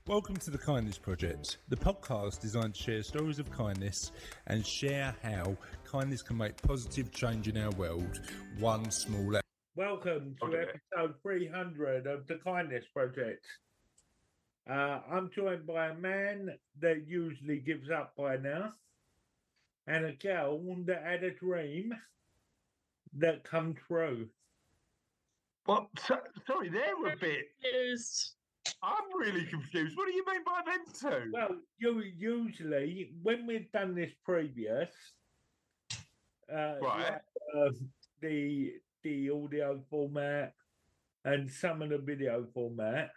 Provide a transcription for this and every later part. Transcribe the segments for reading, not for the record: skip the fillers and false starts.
Welcome to the Kindness Project, the podcast designed to share stories of kindness and share how kindness can make positive change in our world, one small act. Welcome to episode 300 of the Kindness Project. I'm joined by a man that usually gives up by now, and a girl that had a dream that come true. Well, sorry, they're a bit... Confused. I'm really confused. What do you mean by them two? Well, usually, when we've done this previous, right, like, the audio format and some of the video format.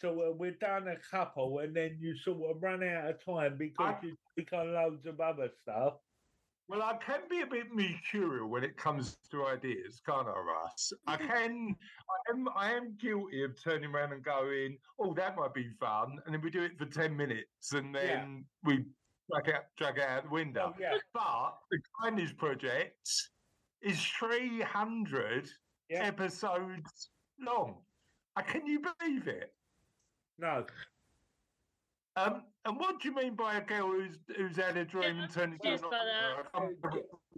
So we've done a couple, and then you sort of run out of time because you click on loads of other stuff. Well, I can be a bit mercurial when it comes to ideas, can't I, Russ? I am guilty of turning around and going, "Oh, that might be fun," and then we do it for 10 minutes, and then we drag it out the window. Oh, yeah. But the Kindness Project is 300 episodes long. Can you believe it? No. And what do you mean by a girl who's had a dream and turned into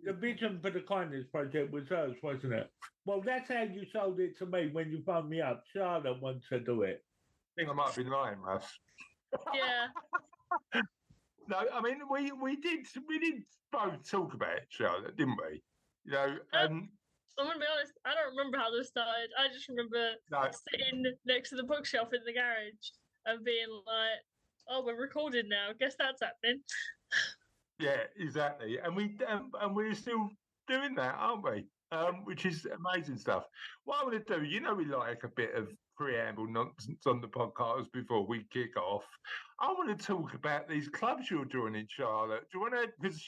The vision for the Kindness Project was hers, wasn't it? Well, that's how you sold it to me when you phoned me up. Charlotte wants to do it. I think I might be lying, Russ. Yeah. No, I mean we did both talk about it, Charlotte, didn't we? You know, I'm gonna be honest, I don't remember how this started. I just remember sitting next to the bookshelf in the garage and being like, "Oh, we're recording now. Guess that's happening." Yeah, exactly. And we're still doing that, aren't we? Which is amazing stuff. What I want to do, you know, we like a bit of preamble nonsense on the podcast before we kick off. I want to talk about these clubs you're joining, Charlotte. Do you want to? Because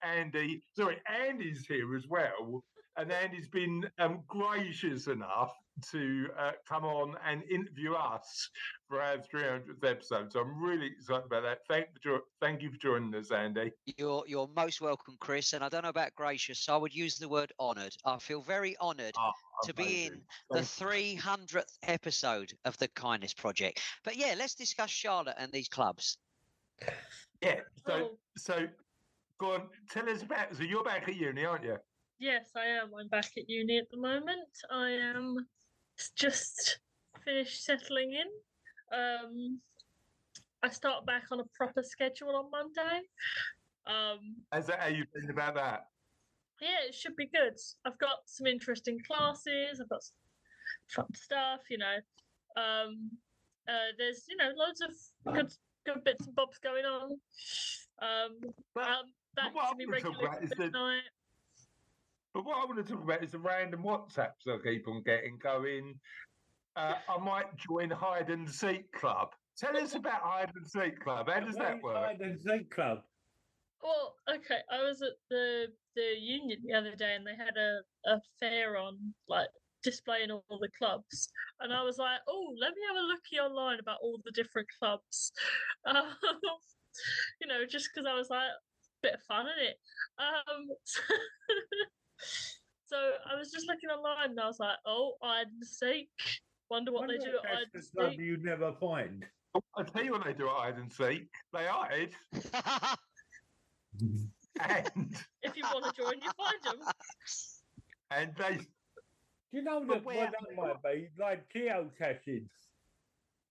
Andy's here as well, and Andy's been gracious enough to come on and interview us for our 300th episode. So I'm really excited about that. Thank you for joining us, Andy. You're most welcome, Chris. And I don't know about gracious, I would use the word honoured. I feel very honoured to be in the 300th episode of the Kindness Project. But yeah, let's discuss Charlotte and these clubs. Yeah. So go on, tell us about. So you're back at uni, aren't you? Yes, I am. I'm back at uni at the moment. I am just finished settling in. I start back on a proper schedule on Monday. Is that how you think about that? Yeah, it should be good. I've got some interesting classes. I've got some fun stuff, you know. There's, you know, loads of good bits and bobs going on. Back to me regularly night. But what I want to talk about is the random WhatsApps I keep on getting going. I might join Hide and Seek Club. Tell us about Hide and Seek Club. How does that work? Hide and Seek Club. Well, okay, I was at the union the other day, and they had a fair on, like, displaying all the clubs, and I was like, "Oh, let me have a looky online about all the different clubs," you know, just because I was like, bit of fun, isn't it? So I was just looking online, and I was like, "Oh, Hide and Seek. Wonder what they do at Hide and Seek." You never find. I'll tell you what they do at Hide and Seek. They hide. And if you want to join, you find them. And they... Do you know that what that might be? Like geocaching.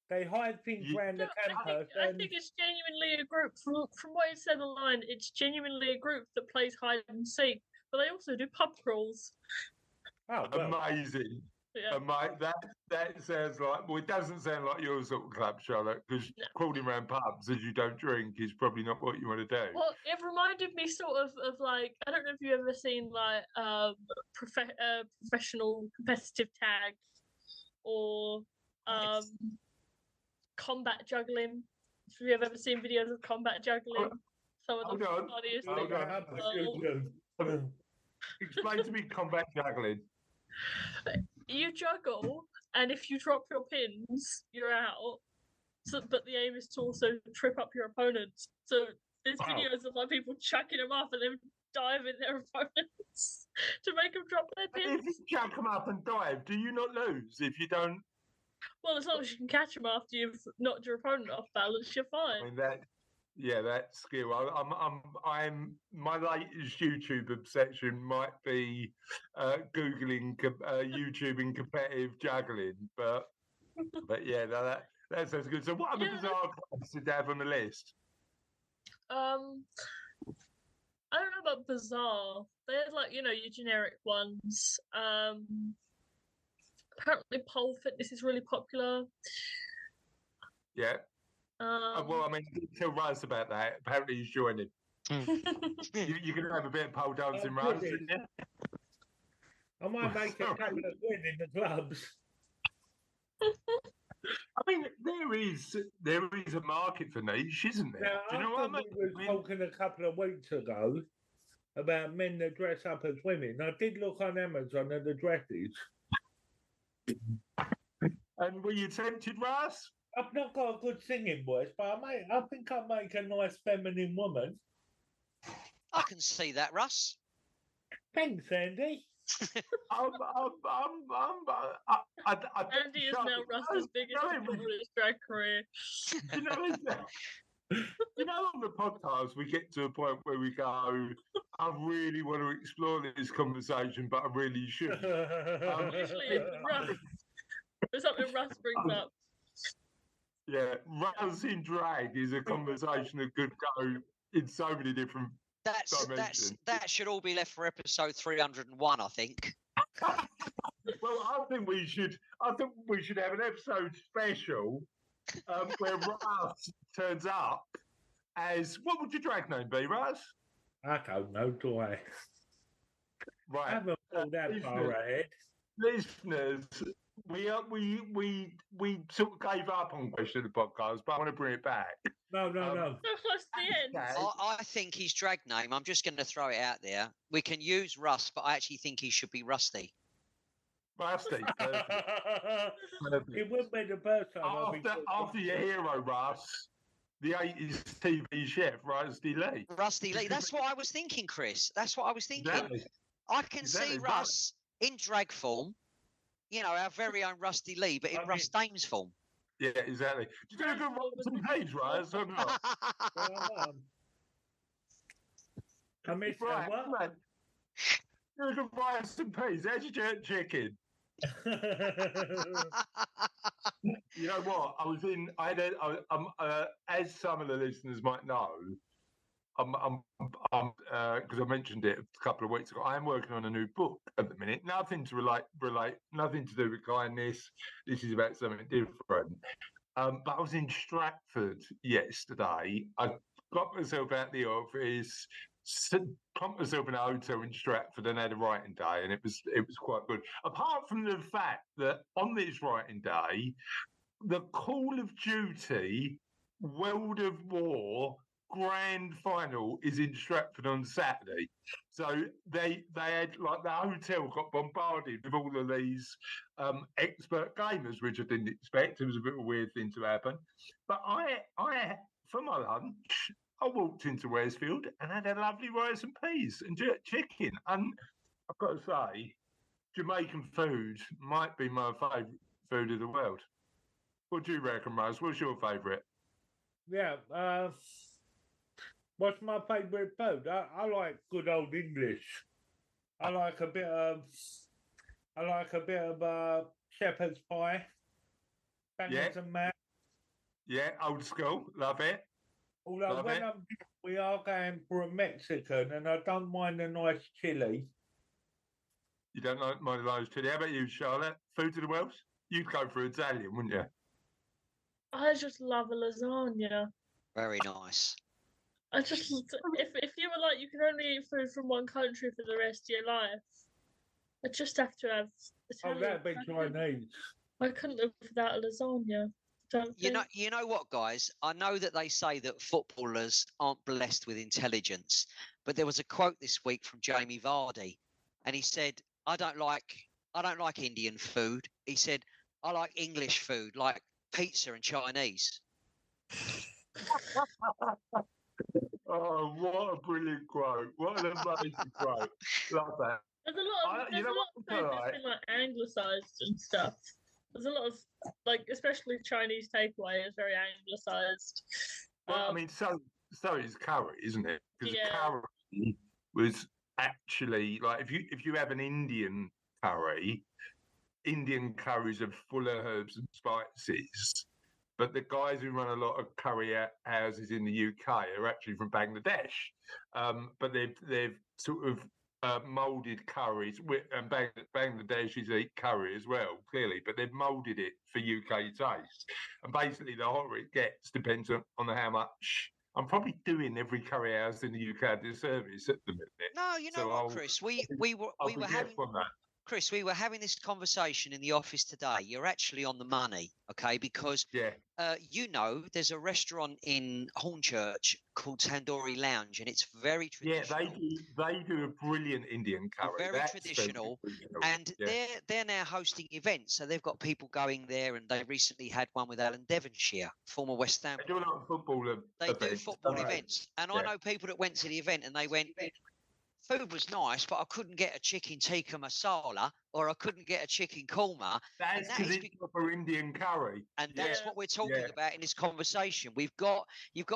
They hide things around the campus. I think it's genuinely a group. From what it said online, it's genuinely a group that plays Hide and Seek, but they also do pub crawls. Oh, well. Amazing. Yeah. That sounds like, well, it doesn't sound like your sort of club, Charlotte, because crawling around pubs as you don't drink is probably not what you want to do. Well, it reminded me sort of like, I don't know if you've ever seen like professional competitive tag or combat juggling. If you've ever seen videos of combat juggling, some of the funniest things. Explain to me combat juggling. You juggle, and if you drop your pins, you're out. So, but the aim is to also trip up your opponents. So there's videos of like people chucking them off and then diving their opponents to make them drop their pins. If you chuck them up and dive, do you not lose if you don't Well, as long as you can catch them after you've knocked your opponent off balance, you're fine. I mean that skill. I'm my latest YouTube obsession might be googling YouTubing competitive juggling, but yeah, that sounds good. So, what other bizarre quests did they have on the list? I don't know about bizarre. They had like your generic ones. Apparently pole fitness is really popular. Yeah. Well, I mean, tell Raz about that. Apparently, he's joining. You're going to have a bit of pole dancing, Raz, didn't you? I might make a couple of quid in the clubs. I mean, there is a market for niche, isn't there? Now, do you know what I mean? We were talking a couple of weeks ago about men that dress up as women. I did look on Amazon at the dresses. And were you tempted, Raz? I've not got a good singing voice, but I think I make a nice feminine woman. I can see that, Russ. Thanks, Andy. Andy is now Russ's biggest supporter in his drag career. You know, on the podcast, we get to a point where we go, I really want to explore this conversation, but I really shouldn't. Usually it's Russ. There's something Russ brings up. Yeah, Russ in drag is a conversation that could go in so many different dimensions. That should all be left for episode 301, I think. Well, I think we should have an episode special where Russ turns up as, what would your drag name be, Russ? I don't know, do I? Right. I haven't thought that far ahead. Listeners, we sort of gave up on question of the podcast, but I want to bring it back. No. That's the end. I think his drag name, I'm just going to throw it out there. We can use Russ, but I actually think he should be Rusty. Rusty. It wouldn't be the first time. After your hero, Russ, the 80s TV chef, Rusty Lee. Rusty Lee. That's what I was thinking, Chris. That's what I was thinking. Exactly. I can see Russ in drag form, our very own Rusty Lee, but in Russ Dames form. Yeah, exactly. Did you do a good Robinson page, Russ, or not? I missed right, what? Man. You can buy some peas. How's your jerk chicken? You know what? As some of the listeners might know, because I mentioned it a couple of weeks ago, I am working on a new book at the minute. Nothing to relate, nothing to do with kindness. This is about something different. But I was in Stratford yesterday. I got myself out the office, pumped myself in a hotel in Stratford and had a writing day, and it was quite good. Apart from the fact that on this writing day, the Call of Duty World of War grand final is in Stratford on Saturday. So they had, like, the hotel got bombarded with all of these expert gamers, which I didn't expect. It was a bit of a weird thing to happen. But I for my lunch, I walked into Westfield and had a lovely rice and peas and jerk chicken. And I've got to say, Jamaican food might be my favourite food of the world. What do you reckon, Rose? What's your favourite? Yeah, what's my favourite food? I like good old English. I like a bit of shepherd's pie. Bangers and mash. Yeah, old school. Love it. Although we are going for a Mexican, and I don't mind a nice chili. You don't mind a nice chili? How about you, Charlotte? Food of the world? You'd go for Italian, wouldn't you? I just love a lasagna. Very nice. If you were like, you can only eat food from one country for the rest of your life, I just have to have Italian. Oh, that'd be Chinese. I couldn't live without a lasagna. You know what, guys? I know that they say that footballers aren't blessed with intelligence, but there was a quote this week from Jamie Vardy, and he said, I don't like Indian food. He said, I like English food, like pizza and Chinese. Oh, what a brilliant quote. What an amazing quote. Love that. There's a lot of food that's been like anglicised and stuff. There's a lot of especially Chinese takeaway is very anglicized. Well, I mean, so is curry, isn't it? Because Yeah. curry was actually like if you have an Indian curries are full of herbs and spices. But the guys who run a lot of curry houses in the UK are actually from Bangladesh. But they've sort of moulded curries, and Bangladeshis eat curry as well, clearly, but they've moulded it for UK taste. And basically, the hotter it gets depends on how much. I'm probably doing every curry house in the UK a disservice at the minute. No, you know what, Chris? We were having Chris, we were having this conversation in the office today. You're actually on the money, okay? Because there's a restaurant in Hornchurch called Tandoori Lounge, and it's very traditional. Yeah, they do a brilliant Indian curry. Very traditional, and they're now hosting events. So they've got people going there, and they recently had one with Alan Devonshire, former West Ham. They do a lot of football events. They do football events, and I know people that went to the event, and they went. Food was nice, but I couldn't get a chicken tikka masala or I couldn't get a chicken korma. That's because it's proper Indian curry. And that's what we're talking about in this conversation. You've got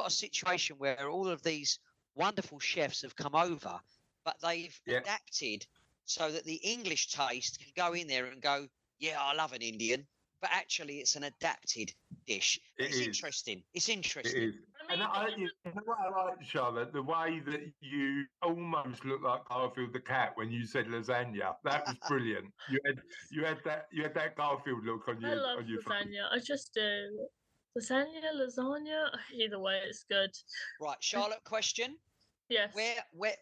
a situation where all of these wonderful chefs have come over, but they've adapted so that the English taste can go in there and go, yeah, I love an Indian, but actually it's an adapted dish. It's interesting. It's interesting. It is. And you know what I like, Charlotte? The way that you almost look like Garfield the cat when you said lasagna. That was brilliant. You had that Garfield look on your face. I love lasagna. I just do. Lasagna, either way, it's good. Right, Charlotte, question. Yes. Where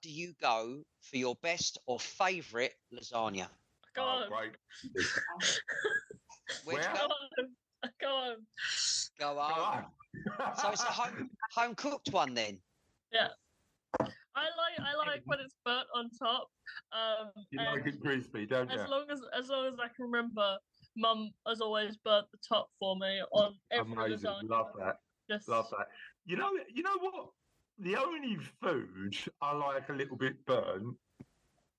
do you go for your best or favourite lasagna? Go on. Right. Go on. Go on. So it's a home cooked one then. Yeah. I like when it's burnt on top. You like it crispy, don't you? As long as I can remember, Mum has always burnt the top for me on every lasagna. Love that. Love that. You know what? The only food I like a little bit burnt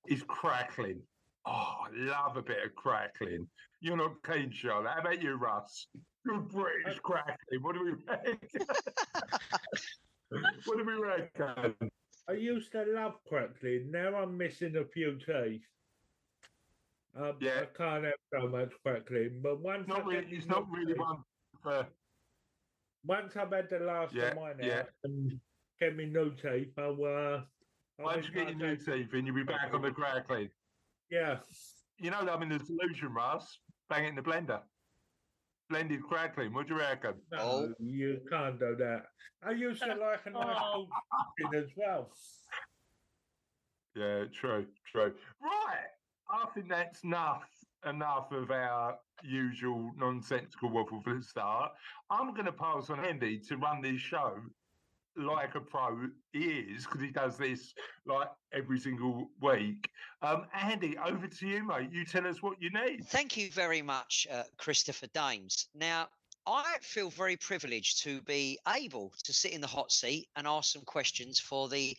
is crackling. Oh, I love a bit of crackling. You're not keen, Charlotte. How about you, Russ? You're British crackling. What do we reckon? What do we reckon? I used to love crackling. Now I'm missing a few teeth. I can't have so much crackling. But once it's not really one for... Once I've had the last of mine out and get me new teeth, once you get your new teeth in, you'll be back on the crackling. Yeah. You know, I'm in the solution, Russ. Bang it in the blender. Blended crackling. What do you reckon? No, you can't do that. I used to like a nice cooking as well. Yeah, true. Right. I think that's enough of our usual nonsensical waffle for the start. I'm going to pass on Andy to run this show like a pro he is, because he does this like every single week. Andy, over to you, mate. You tell us what you need. Thank you very much, Christopher Dames. Now, I feel very privileged to be able to sit in the hot seat and ask some questions for the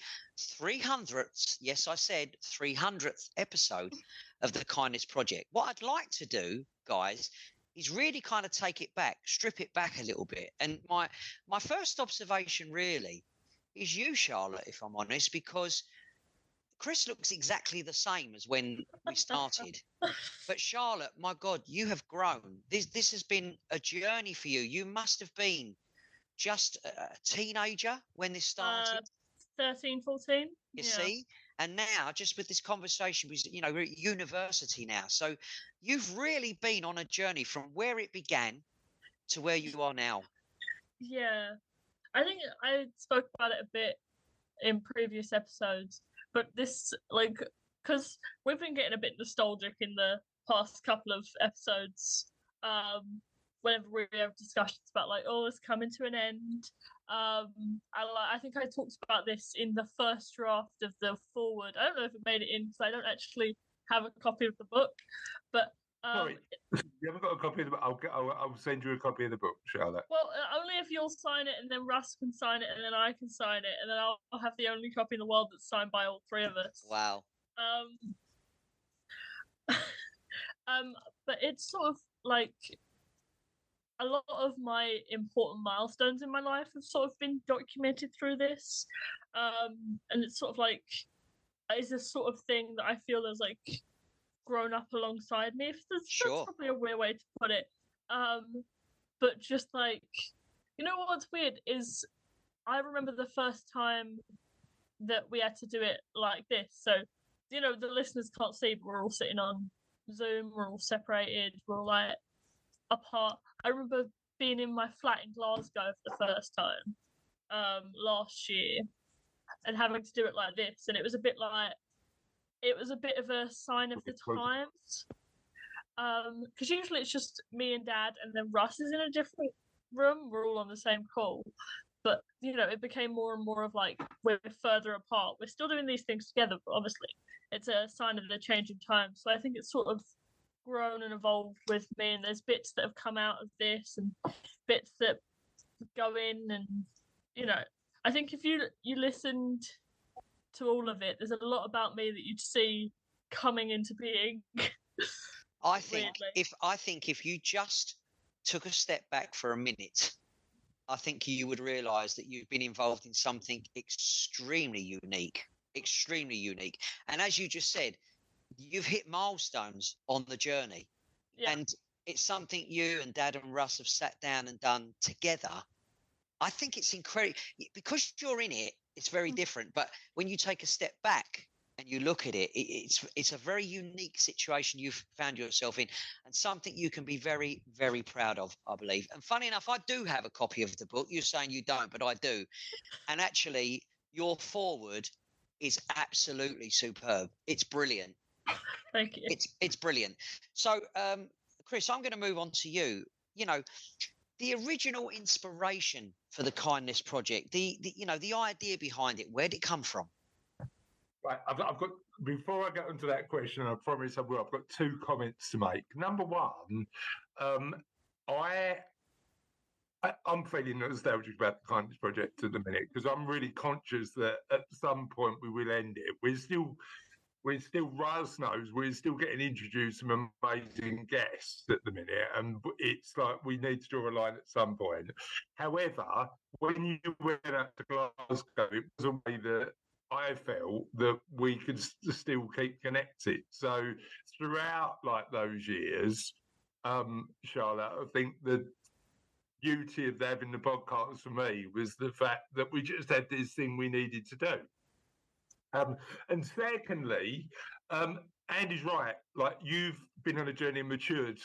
300th, yes, I said 300th episode of the Kindness Project. What I'd like to do, guys, is really kind of take it back, strip it back a little bit. And my first observation really is you, Charlotte, if I'm honest, because Chris looks exactly the same as when we started. But Charlotte, my God, you have grown. This has been a journey for you. You must have been just a teenager when this started. 13, 14. You see? And now, just with this conversation, because, we're at university now. So you've really been on a journey from where it began to where you are now. Yeah. I think I spoke about it a bit in previous episodes. But this, because we've been getting a bit nostalgic in the past couple of episodes. Whenever we have discussions about it's coming to an end. I think I talked about this in the first draft of the forward. I don't know if it made it in because I don't actually have a copy of the book. But sorry, you haven't got a copy of the book. I'll send you a copy of the book, Charlotte. Well, only if you'll sign it, and then Russ can sign it, and then I can sign it, and then I'll have the only copy in the world that's signed by all three of us. Wow. But it's sort of like a lot of my important milestones in my life have sort of been documented through this. And it's sort of like, it's a sort of thing that I feel has like grown up alongside me. That's probably a weird way to put it. But just like, you know what's weird is I remember the first time that we had to do it like this. So, you know, the listeners can't see, but we're all sitting on Zoom, we're all separated, we're all like apart. I remember being in my flat in Glasgow for the first time last year and having to do it like this, and it was a bit of a sign of the times, because usually it's just me and Dad, and then Russ is in a different room, we're all on the same call, but you know, it became more and more of like, we're further apart, we're still doing these things together, but obviously it's a sign of the changing times. So I think it's sort of grown and evolved with me, and there's bits that have come out of this and bits that go in, and you know, I think if you listened to all of it, there's a lot about me that you'd see coming into being. I think if you just took a step back for a minute, I think you would realise that you've been involved in something extremely unique. And as you just said, you've hit milestones on the journey. Yeah. And it's something you and Dad and Russ have sat down and done together. I think it's incredible because you're in it. It's very different. But when you take a step back and you look at it, it's a very unique situation you've found yourself in, and something you can be very, very proud of, I believe. And funny enough, I do have a copy of the book. You're saying you don't, but I do. And actually, your foreword is absolutely superb. It's brilliant. Thank you. It's brilliant. So, Chris, I'm going to move on to you. You know, the original inspiration for the Kindness Project, the idea behind it, where did it come from? Right, I've got, before I get into that question, I promise I will, I've got two comments to make. Number one, I'm feeling nostalgic about the Kindness Project at the minute, because I'm really conscious that at some point we will end it. We're still Raz knows, we're still getting introduced to some amazing guests at the minute, and it's like we need to draw a line at some point. However, when you went out to Glasgow, it was a way that I felt that we could still keep connected. So throughout like those years, Charlotte, I think the beauty of having the podcast for me was the fact that we just had this thing we needed to do. And secondly, Andy's right. Like, you've been on a journey and matured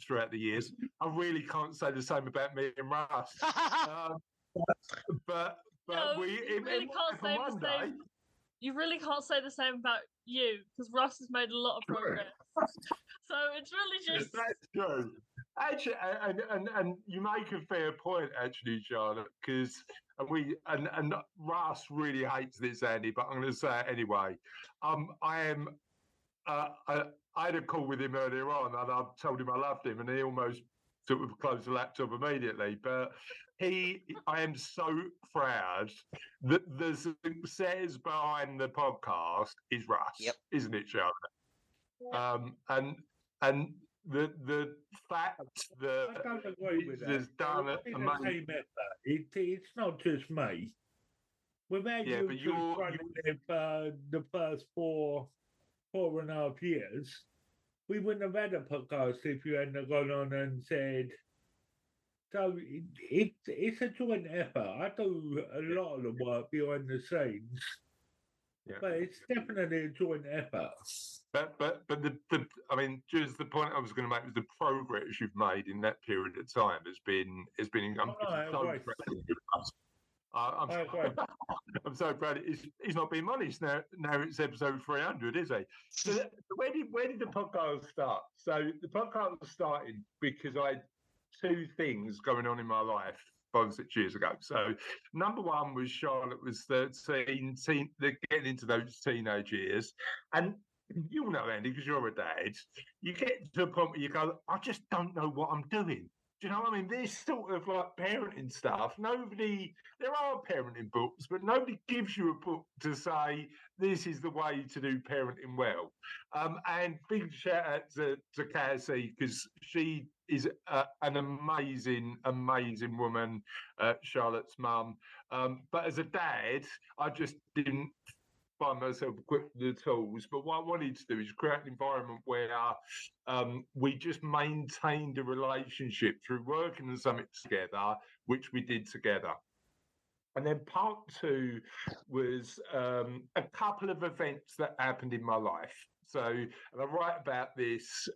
throughout the years. I really can't say the same about me and Russ. But no, you really can't say the same about you, because Russ has made a lot of progress. So it's really just that's true. Actually, and you make a fair point, actually, Charlotte, because and Russ really hates this, Andy, but I'm going to say it anyway. I had a call with him earlier on, and I told him I loved him, and he almost sort of closed the laptop immediately. But I am so proud that the success behind the podcast is Russ, isn't it, Charlotte? And the fact that I don't agree with has done it amazing. It's not just me. Without you with the first 4.5 years, we wouldn't have had a podcast if you hadn't gone on and said. So it's a joint effort. I do a lot of the work behind the scenes, but it's definitely a joint effort. But the I mean, just the point I was going to make was the progress you've made in that period of time has been I'm so proud. He's not being honest now. Now it's episode 300, is he? So where did the podcast start? So the podcast started because I had two things going on in my life 5 or 6 years ago. So number one was Charlotte was 13, getting into those teenage years, and you'll know, Andy, because you're a dad, you get to a point where you go, I just don't know what I'm doing. Do you know what I mean? This sort of like parenting stuff. There are parenting books, but nobody gives you a book to say this is the way to do parenting well. And big shout out to Cassie, because she is an amazing, amazing woman, Charlotte's mum. But as a dad, I just didn't find myself equipped with the tools. But what I wanted to do is create an environment where we just maintained a relationship through working on something together, which we did together. And then part two was a couple of events that happened in my life. So, and I write about this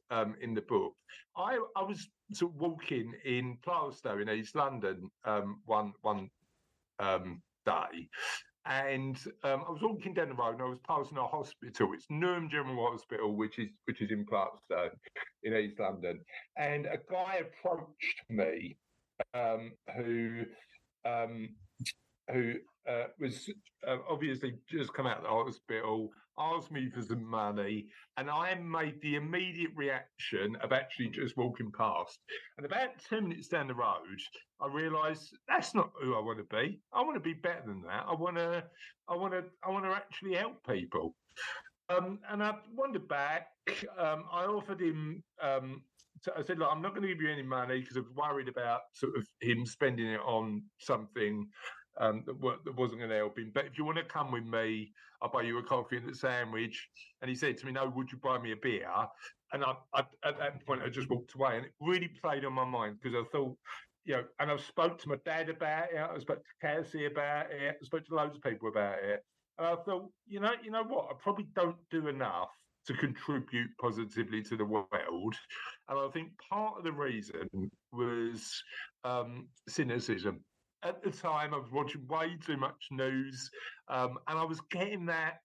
in the book. I was sort of walking in Plaistow in East London one day, and I was walking down the road and I was passing a hospital. It's Newham General Hospital, which is in Plaistow in East London. And a guy approached me who was obviously just come out of the hospital, asked me for some money, and I made the immediate reaction of actually just walking past. And about 10 minutes down the road, I realised that's not who I want to be. I want to be better than that. I want to actually help people. And I wandered back. I offered him. I said, look, I'm not going to give you any money because I was worried about sort of him spending it on something that wasn't going to help him. But if you want to come with me, I'll buy you a coffee and a sandwich. And he said to me, no, would you buy me a beer? And I at that point, I just walked away. And it really played on my mind because I thought, and I spoke to my dad about it. I spoke to Cassie about it. I spoke to loads of people about it. And I thought, you know what? I probably don't do enough to contribute positively to the world. And I think part of the reason was cynicism. At the time, I was watching way too much news, and I was getting that,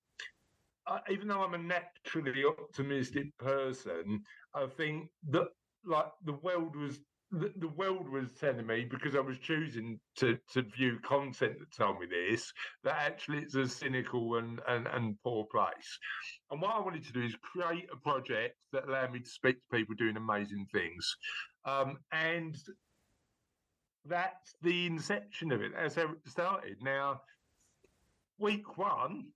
even though I'm a naturally optimistic person, I think that like the world was telling me, because I was choosing to view content that told me this, that actually it's a cynical and poor place. And what I wanted to do is create a project that allowed me to speak to people doing amazing things. And that's the inception of it. That's how it started. Now, week one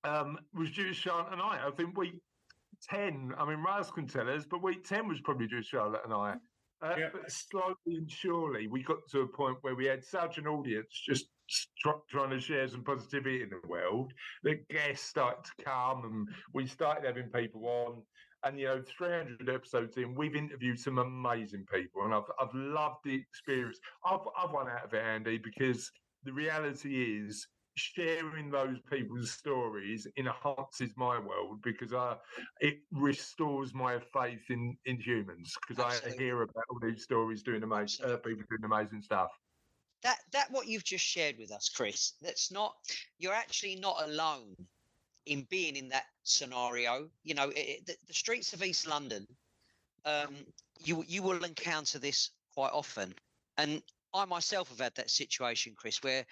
was due to Charlotte and I. I think week 10, I mean, Raz can tell us, but week 10 was probably due to Charlotte and I. But slowly and surely, we got to a point where we had such an audience just trying to share some positivity in the world that guests started to come, and we started having people on. And 300 episodes in, we've interviewed some amazing people, and I've loved the experience. I've won out of it, Andy, because the reality is sharing those people's stories enhances my world, because it restores my faith in humans, because I hear about all these stories doing amazing people doing amazing stuff. That what you've just shared with us, Chris, you're actually not alone in being in that scenario. The streets of East London, you will encounter this quite often. And I myself have had that situation, Chris, where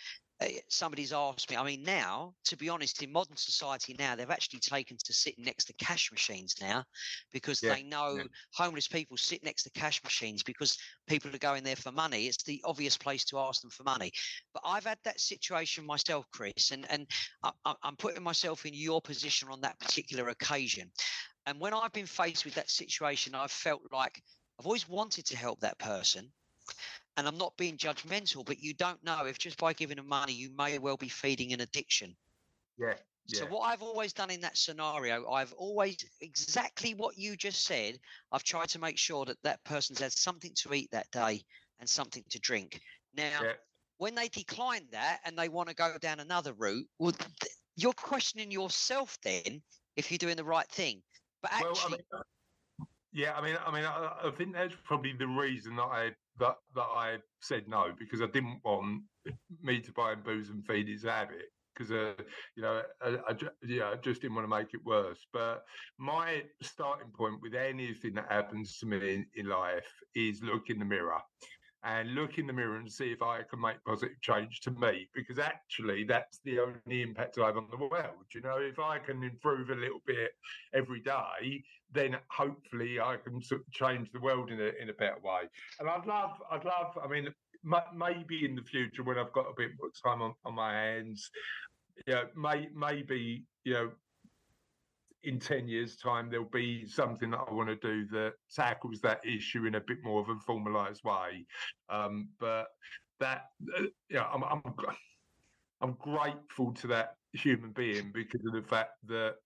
somebody's asked me, I mean, now, to be honest, in modern society now, they've actually taken to sitting next to cash machines now, because they know homeless people sit next to cash machines because people are going there for money. It's the obvious place to ask them for money. But I've had that situation myself, Chris, and I'm putting myself in your position on that particular occasion. And when I've been faced with that situation, I've felt like I've always wanted to help that person. And I'm not being judgmental, but you don't know if just by giving them money, you may well be feeding an addiction. Yeah. So what I've always done in that scenario, I've always, exactly what you just said, I've tried to make sure that that person's had something to eat that day and something to drink. Now, when they decline that and they want to go down another route, well, you're questioning yourself then if you're doing the right thing. But actually... I think that's probably the reason that I said no, because I didn't want me to buy him booze and feed his habit, because I just didn't want to make it worse. But my starting point with anything that happens to me in life is look in the mirror. And look in the mirror and see if I can make positive change to me, because actually that's the only impact I have on the world. If I can improve a little bit every day, then hopefully I can sort of change the world in a better way. And I'd love. I mean, maybe in the future when I've got a bit more time on my hands, maybe in 10 years' time, there'll be something that I want to do that tackles that issue in a bit more of a formalised way. But that, I'm grateful to that human being because of the fact that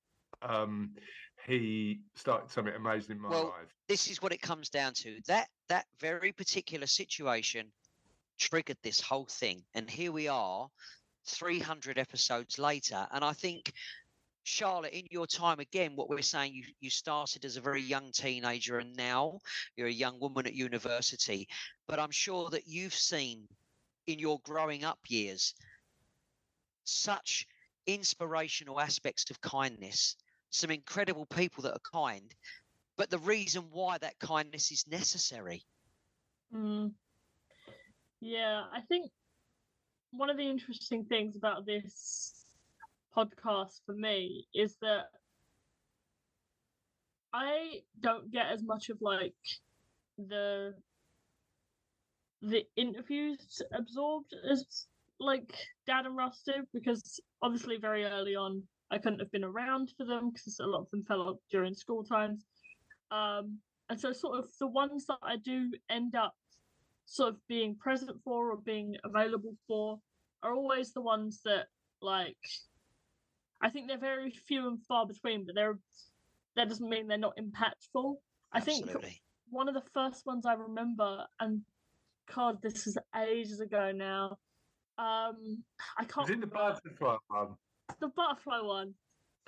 he started something amazing in my life. This is what it comes down to. That very particular situation triggered this whole thing. And here we are 300 episodes later. And I think, Charlotte, in your time, again, what we're saying, you started as a very young teenager and now you're a young woman at university. But I'm sure that you've seen in your growing up years such inspirational aspects of kindness, some incredible people that are kind, but the reason why that kindness is necessary. Yeah, I think one of the interesting things about this podcast for me is that I don't get as much of like the interviews absorbed as like Dad and Russ do, because obviously very early on I couldn't have been around for them because a lot of them fell up during school times. And so sort of the ones that I do end up sort of being present for or being available for are always the ones that, like, I think they're very few and far between, but that doesn't mean they're not impactful. Absolutely. I think one of the first ones I remember, and God, this is ages ago now. I can't. Was it the butterfly one? The butterfly one.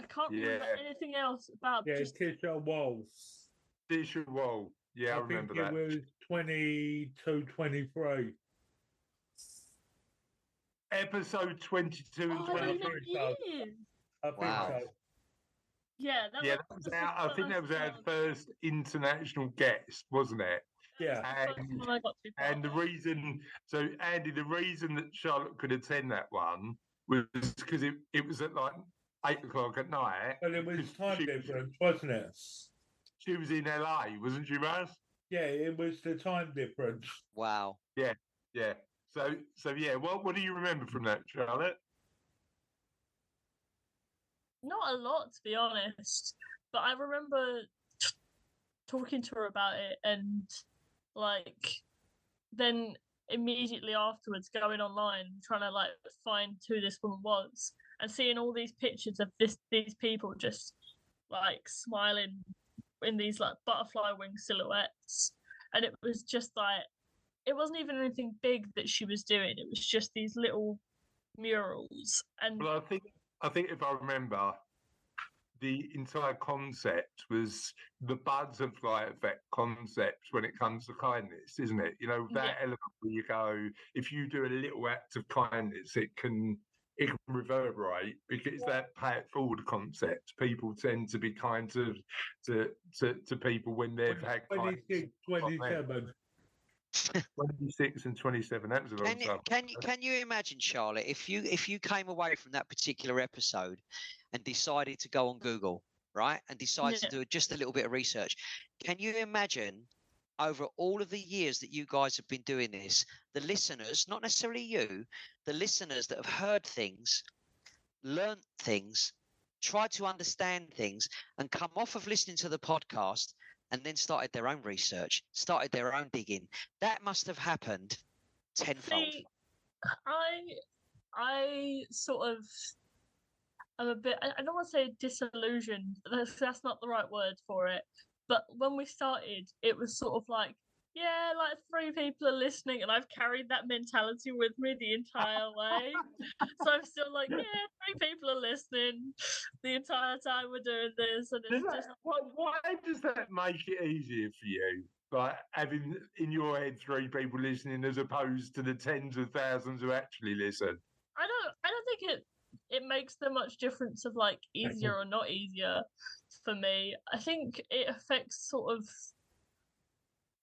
I can't remember anything else about. Yeah, Tisha Walls. Tisha Wall. Yeah, I remember that. I think it was 22, 23. Episode 22 and 23. I think so. Yeah, that was our, I think that was our first international guest, wasn't it? Yeah. And the reason, so Andy, the reason that Charlotte could attend that one was because it was at like 8 o'clock at night. Well, it was time difference, wasn't it? She was in LA, wasn't she, Raz? Yeah, it was the time difference. Wow. Yeah. So yeah, what do you remember from that, Charlotte? Not a lot, to be honest, but I remember talking to her about it, and like then immediately afterwards going online trying to like find who this woman was and seeing all these pictures of these people just like smiling in these like butterfly wing silhouettes, and it was just like, it wasn't even anything big that she was doing, it was just these little murals. And well, I think if I remember, the entire concept was the butterfly effect concept when it comes to kindness, isn't it? You know, that element where you go, if you do a little act of kindness, it can reverberate, because it's that pay it forward concept. People tend to be kind to people when they've had 26, 27. 26 and 27. That was a long time. Can you imagine, Charlotte, if you came away from that particular episode and decided to go on Google, right, and decided to do just a little bit of research? Can you imagine, over all of the years that you guys have been doing this, the listeners, not necessarily you, the listeners that have heard things, learnt things, tried to understand things, and come off of listening to the podcast and then started their own research, started their own digging? That must have happened tenfold. See, I sort of am a bit, I don't want to say disillusioned, that's not the right word for it, but when we started, it was sort of like, yeah, like 3 people are listening, and I've carried that mentality with me the entire way. So I'm still like, yeah, 3 people are listening the entire time we're doing this. And it's just... Why does that make it easier for you? Like having in your head 3 people listening as opposed to the tens of thousands who actually listen? I don't think it makes that much difference of like easier or not easier for me. I think it affects sort of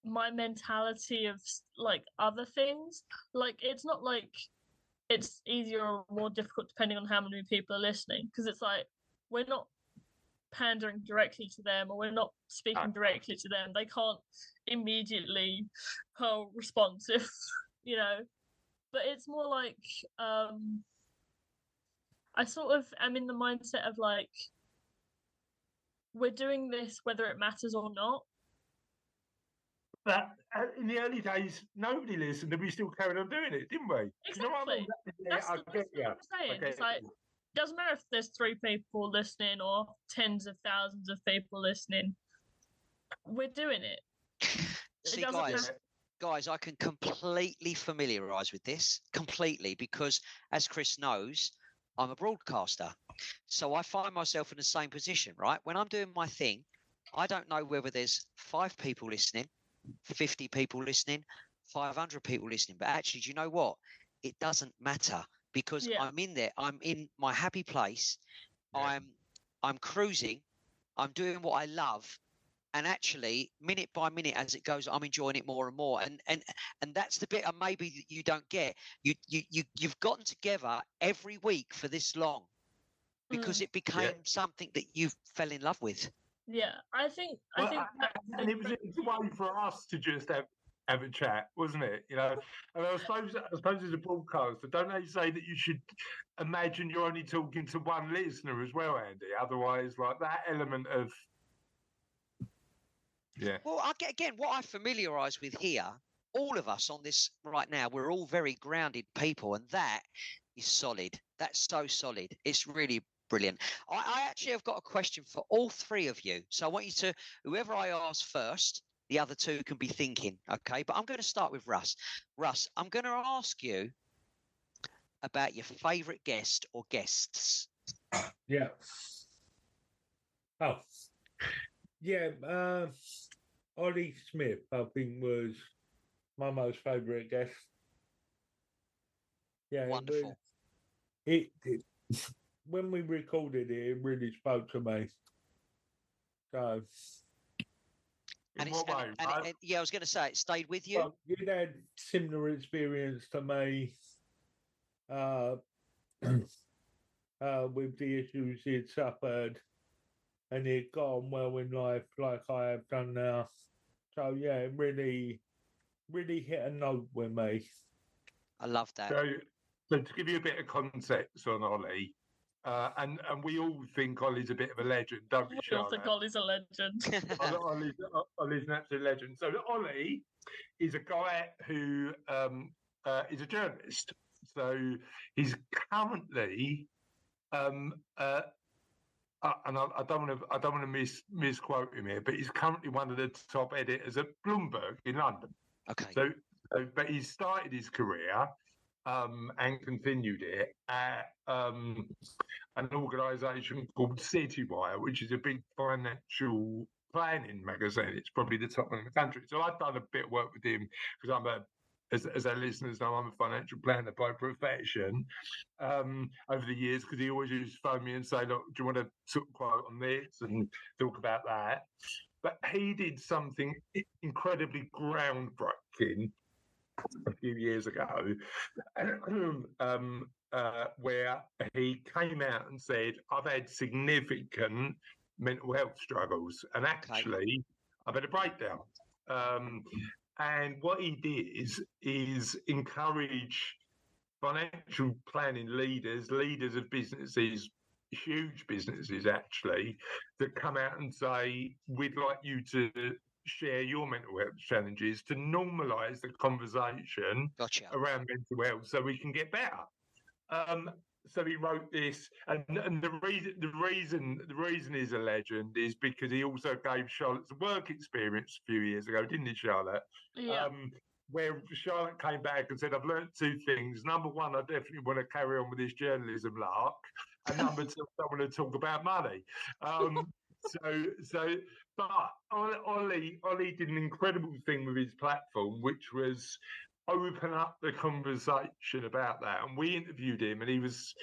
my mentality of like other things. Like, it's not like it's easier or more difficult depending on how many people are listening, because it's like we're not pandering directly to them, or we're not speaking directly to them. They can't immediately respond if you know. But it's more like I sort of am in the mindset of like, we're doing this whether it matters or not. But in the early days, nobody listened, and we still carried on doing it, didn't we? Exactly. You know what I mean? That's what I'm saying. It's like, it doesn't matter if there's 3 people listening or tens of thousands of people listening. We're doing it. See, guys, I can completely familiarise with this, completely, because as Chris knows, I'm a broadcaster. So I find myself in the same position, right? When I'm doing my thing, I don't know whether there's 5 people listening, 50 people listening, 500 people listening. But actually, do you know what? It doesn't matter, because I'm in there. I'm in my happy place. Yeah. I'm cruising. I'm doing what I love. And actually, minute by minute, as it goes, I'm enjoying it more and more. And that's the bit maybe that you don't get. You've gotten together every week for this long because it became something that you fell in love with. Yeah, I think and it was a way for us to just have a chat, wasn't it? You know, and I suppose as a broadcaster, don't they say that you should imagine you're only talking to one listener as well, Andy? Otherwise, like that element of Well, again, what I familiarise with here, all of us on this right now, we're all very grounded people, and that is solid. That's so solid. It's really brilliant. I actually have got a question for all 3 of you. So I want you to, whoever I ask first, the other 2 can be thinking, okay? But I'm going to start with Russ. Russ, I'm going to ask you about your favourite guest or guests. Yeah. Oh. Yeah, Ollie Smith, I think, was my most favourite guest. Yeah, wonderful. It when we recorded it, it really spoke to me. So, and I was going to say, it stayed with you. Well, you had similar experience to me with the issues he'd suffered. And he'd gone well in life like I have done now. So, yeah, it really, really hit a note with me. I love that. So to give you a bit of context on Ollie, and we all think Ollie's a bit of a legend, don't we, Charlotte? We all think Ollie's a legend. Ollie's an absolute legend. So Ollie is a guy who is a journalist. So he's currently... and I don't want to misquote him here, but he's currently one of the top editors at Bloomberg in London. Okay. So but he started his career and continued it at an organisation called Citywire, which is a big financial planning magazine. It's probably the top one in the country. So I've done a bit of work with him because I'm as our listeners know, I'm a financial planner by profession over the years, because he always used to phone me and say, look, do you want to sort of quote on this and talk about that? But he did something incredibly groundbreaking a few years ago, where he came out and said, I've had significant mental health struggles, and actually I've had a breakdown. And what he did is encourage financial planning leaders of businesses, huge businesses actually, that come out and say, we'd like you to share your mental health challenges, to normalise the conversation around mental health so we can get better. So he wrote this, and the reason he's a legend is because he also gave Charlotte's work experience a few years ago, didn't he, Charlotte? Yeah. Where Charlotte came back and said, I've learned 2 things. Number one, I definitely want to carry on with this journalism lark. And number 2, I want to talk about money. But Ollie did an incredible thing with his platform, which was open up the conversation about that. And we interviewed him, and it was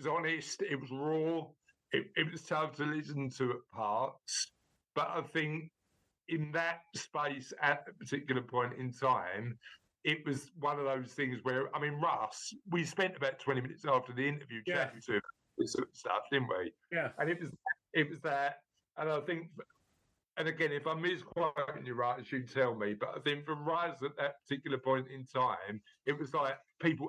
honest, it was raw, it was tough to listen to at parts. But I think in that space at a particular point in time, it was one of those things where, I mean, Russ, we spent about 20 minutes after the interview chatting to him, this sort of stuff, didn't we? Yeah. And it was that, and I think and again, if I'm misquoting you right, as you tell me, but I think for Rise at that particular point in time, it was like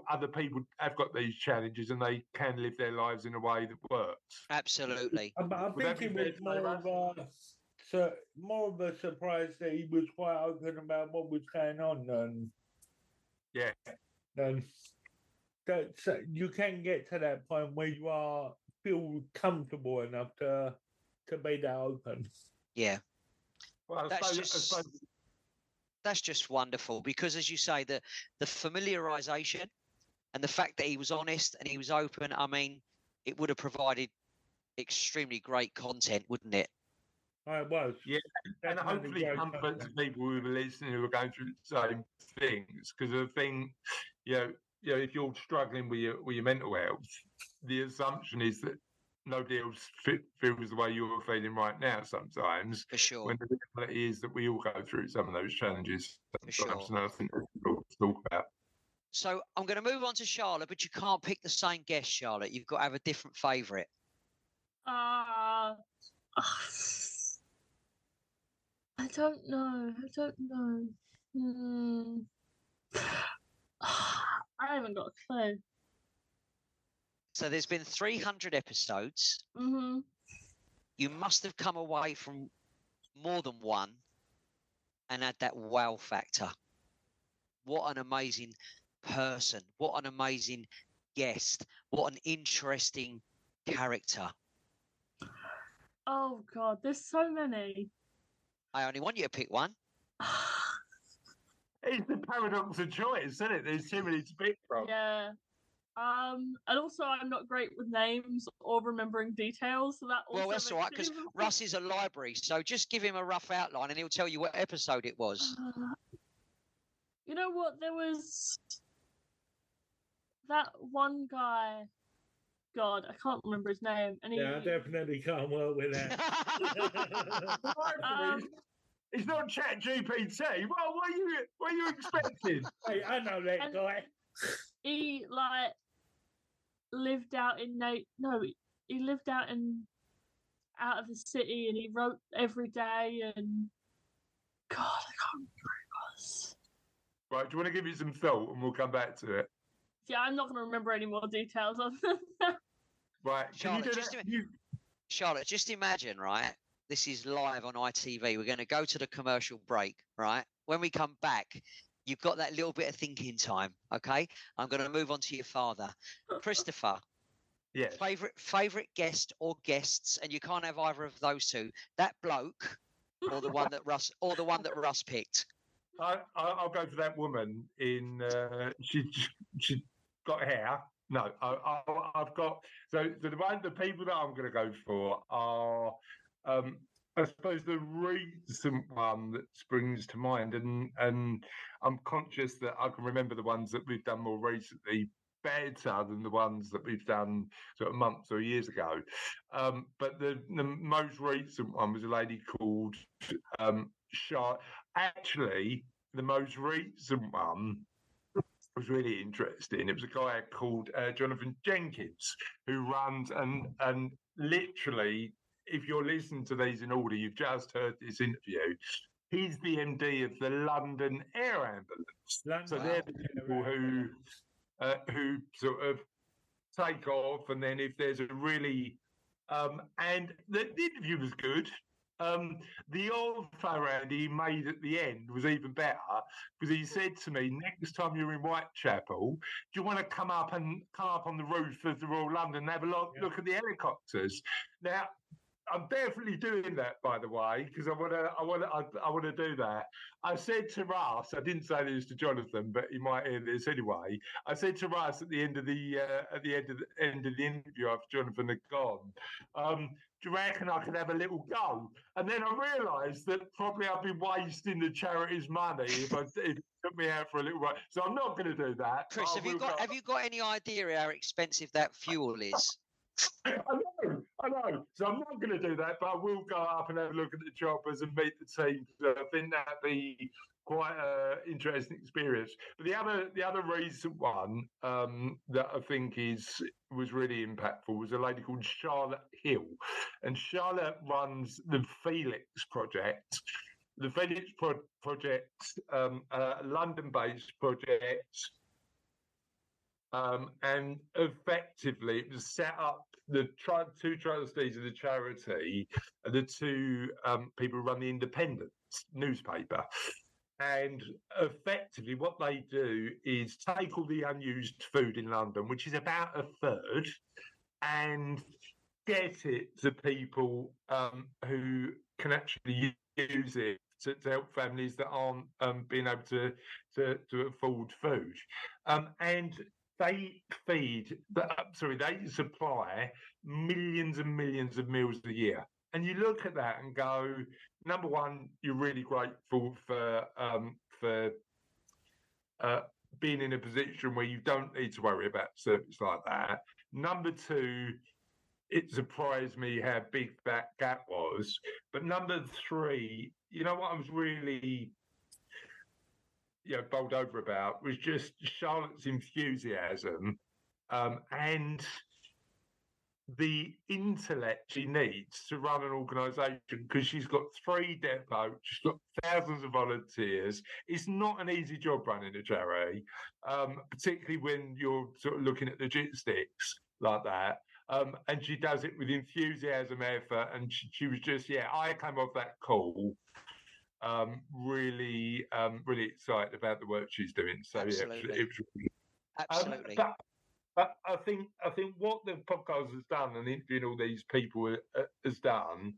other people have got these challenges and they can live their lives in a way that works. Absolutely. I think it was more of a surprise that he was quite open about what was going on. And so you can get to that point where you feel comfortable enough to be that open. Yeah. Well, that's just wonderful because, as you say, the familiarization and the fact that he was honest and he was open, I mean, it would have provided extremely great content, wouldn't it? It was. Yeah, and hopefully comfort to people who are listening who are going through the same things. Because the thing, if you're struggling with your mental health, the assumption is that nobody else feels the way you're feeling right now sometimes. For sure. When the reality is that we all go through some of those challenges. For sure. And I think we'll talk about. So I'm going to move on to Charlotte, but you can't pick the same guest, Charlotte. You've got to have a different favourite. I don't know. I haven't got a clue. So there's been 300 episodes. Mm-hmm. You must have come away from more than one and had that wow factor. What an amazing person. What an amazing guest. What an interesting character. Oh, God, there's so many. I only want you to pick one. It's the paradox of choice, isn't it? There's too many to pick from. Yeah. And also, I'm not great with names or remembering details. So that also that's all right, because Russ is a library, so just give him a rough outline and he'll tell you what episode it was. You know what? There was that one guy. God, I can't remember his name. And I definitely can't work with that. It's not ChatGPT. Well, what are you expecting? Hey, I know that guy. He lived out in he lived out of the city, and he wrote every day. And God, I can't remember who it was. Right, do you want to give you some thought, and we'll come back to it? Yeah, I'm not going to remember any more details of that. Right, Charlotte, just imagine, right? This is live on ITV. We're going to go to the commercial break, right? When we come back, you've got that little bit of thinking time, okay? I'm going to move on to your father. Christopher. Yes. Favorite guest or guests, and you can't have either of those two. That bloke or the one that Russ picked. I'll go for that woman in she got hair. No, I've got the people that I'm going to go for are I suppose the recent one that springs to mind, and I'm conscious that I can remember the ones that we've done more recently better than the ones that we've done sort of months or years ago. But the most recent one was a lady called Charlotte. Actually, the most recent one was really interesting. It was a guy called Jonathan Jenkins, who runs and literally, if you're listening to these in order, you've just heard this interview. He's the MD of the London Air Ambulance. So they're the people who sort of take off, and then if there's a really and the interview was good. The offer Andy made at the end was even better, because he said to me, next time you're in Whitechapel, do you want to come up on the roof of the Royal London and have a look at the helicopters? Now, I'm definitely doing that, by the way, because I want to do that. I said to Russ, I didn't say this to Jonathan, but he might hear this anyway. I said to Russ at the end of the interview after Jonathan had gone, do you reckon I could have a little go? And then I realised that probably I've been wasting the charity's money if it took me out for a little while. So I'm not going to do that. Chris, have you got any idea how expensive that fuel is? I I know. So I'm not going to do that, but I will go up and have a look at the choppers and meet the team. So I think that'd be quite an interesting experience. But the other recent one that I think was really impactful was a lady called Charlotte Hill, and Charlotte runs the Felix Project. The Felix Project, a London-based project. And effectively, it was set up. The two trustees of the charity are the two people who run the Independent newspaper. And effectively, what they do is take all the unused food in London, which is about a third, and get it to people who can actually use it to help families that aren't being able to afford food. And they they supply millions and millions of meals a year. And you look at that and go, number one, you're really grateful for being in a position where you don't need to worry about service like that. Number two, it surprised me how big that gap was. But number three, you know what I was really bowled over about was just Charlotte's enthusiasm and the intellect she needs to run an organisation, because she's got 3 depots, she's got thousands of volunteers. It's not an easy job running a charity, particularly when you're sort of looking at logistics like that. And she does it with enthusiasm, effort, and she was just, I came off that call really excited about the work she's doing. So Absolutely. it was really Absolutely. But I think what the podcast has done and interviewing all these people has done.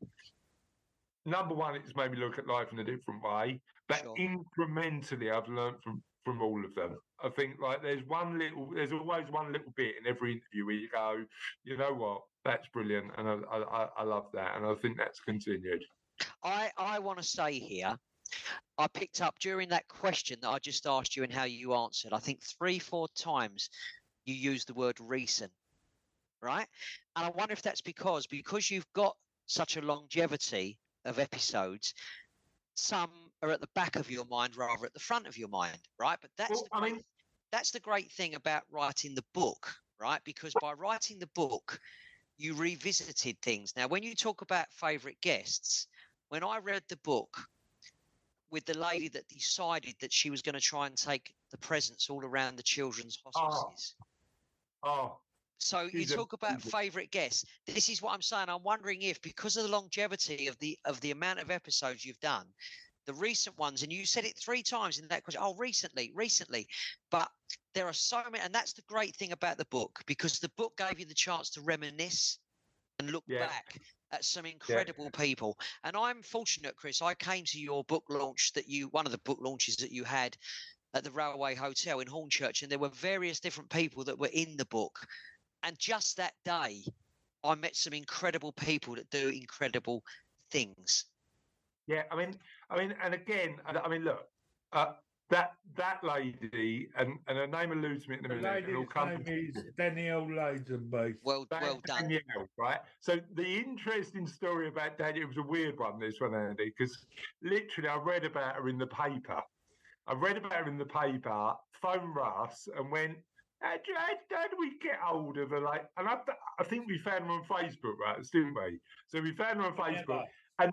Number one, it's made me look at life in a different way. But Sure. Incrementally, I've learned from all of them. I think there's always one little bit in every interview where you go, you know what, that's brilliant, and I love that, and I think that's continued. I want to say here, I picked up during that question that I just asked you and how you answered, I think 3-4 times you used the word recent, right? And I wonder if that's because you've got such a longevity of episodes, some are at the back of your mind rather at the front of your mind, right? But that's the great thing about writing the book, right? Because by writing the book, you revisited things. Now, when you talk about favourite guests, when I read the book with the lady that decided that she was going to try and take the presents all around the children's hospices. So you talk about favourite guests. This is what I'm saying. I'm wondering if, because of the longevity of the amount of episodes you've done, the recent ones, and you said it 3 times in that question. Oh, recently. But there are so many, and that's the great thing about the book, because the book gave you the chance to reminisce and look back at some incredible people. And I'm fortunate, Chris. I came to your book launch one of the book launches that you had at the Railway Hotel in Hornchurch, and there were various different people that were in the book. And just that day, I met some incredible people that do incredible things. Yeah, I mean, and again, look, that lady, and her name eludes me in a minute. The lady's name is Danielle Lazenby. Well done. Danielle, right? So the interesting story about Danielle, it was a weird one, this one, Andy, because literally I read about her in the paper. Phoned Russ and went, how do we get hold of her? And I think we found her on Facebook, right? Didn't we? So we found her on Facebook. And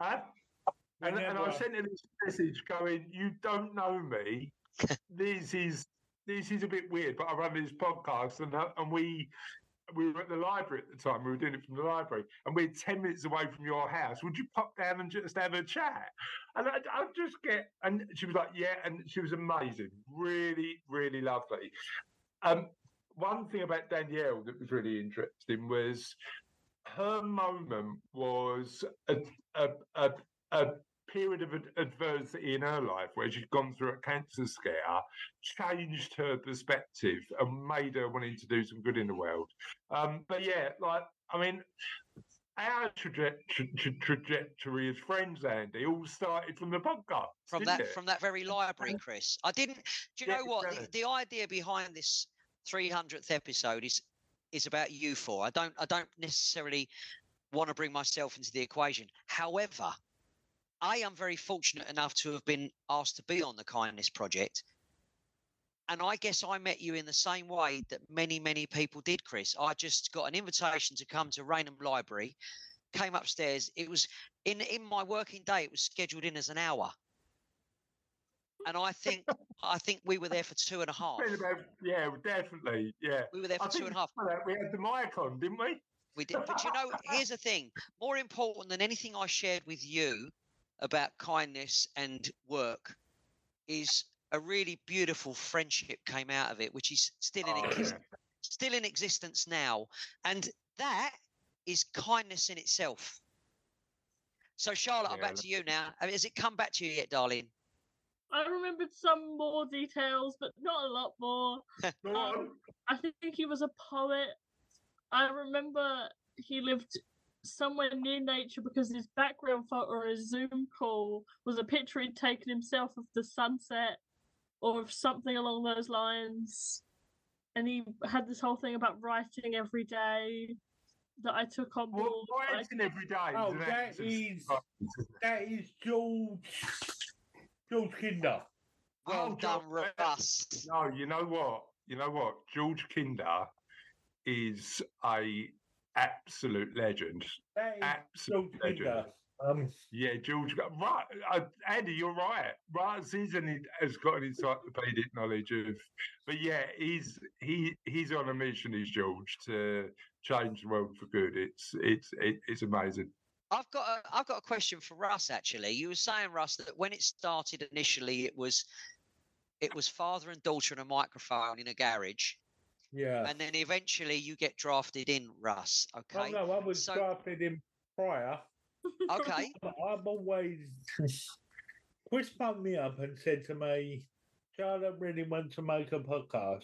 I sent her this message going, you don't know me. This is a bit weird, but I run this podcast, and we were at the library at the time. We were doing it from the library, and we're 10 minutes away from your house. Would you pop down and just have a chat? And I'd just and she was like, yeah, and she was amazing. Really, really lovely. One thing about Danielle that was really interesting was her moment was a period of adversity in her life where she'd gone through a cancer scare, changed her perspective and made her wanting to do some good in the world. But yeah, our trajectory as friends, Andy, all started from the podcast. From that very library, Chris. I didn't. Do you know what? The idea behind this 300th episode is is about you for. I don't necessarily want to bring myself into the equation. However, I'm very fortunate enough to have been asked to be on the Kindness Project. And I guess I met you in the same way that many, many people did, Chris. I just got an invitation to come to Raynham Library, came upstairs. It was in my working day, it was scheduled in as an hour. And I think we were there for 2.5. Yeah, definitely. Yeah. We were there for 2.5. We had the mic on, didn't we? We did. But here's the thing. More important than anything I shared with you about kindness and work is a really beautiful friendship came out of it, which is still in existence now. And that is kindness in itself. So, Charlotte, I'm back to you now. Has it come back to you yet, darling? I remembered some more details, but not a lot more. I think he was a poet. I remember he lived somewhere near nature because his background photo or his Zoom call was a picture he'd taken himself of the sunset or of something along those lines. And he had this whole thing about writing every day that I took on board. Writing every day. Oh, that is George Kinder. Well done, Russ. No, you know what? George Kinder is a absolute legend. Absolute legend. Yeah, George. Right, Andy, you're right. Russ has got an encyclopedic knowledge of, but yeah, he's on a mission. Is George to change the world for good? It's amazing. I've got a question for Russ. Actually, you were saying, Russ, that when it started initially, it was father and daughter and a microphone in a garage. Yeah. And then eventually you get drafted in, Russ. Okay. Oh, no, I was drafted in prior. Okay. I've always. Chris phoned me up and said to me, Charlotte really wants to make a podcast.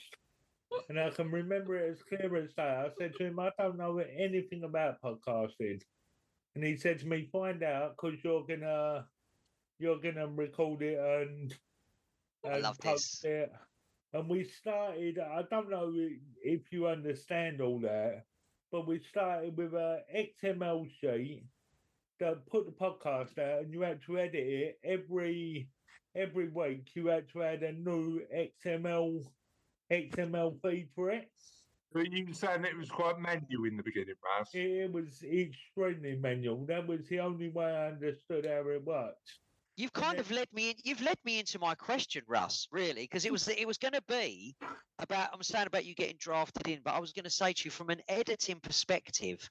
And I can remember it as clear as day. I said to him, I don't know anything about podcasting. And he said to me, find out because you're gonna record it and I love post this. it. And we started, I don't know if you understand all that, but we started with a XML sheet that put the podcast out and you had to edit it every week. You had to add a new XML feed for it. But you were saying it was quite manual in the beginning, Russ. It was extremely manual. That was the only way I understood how it worked. You've kind of led me in. You've led me into my question, Russ. Really, because it was going to be about. I'm saying about you getting drafted in, but I was going to say to you from an editing perspective.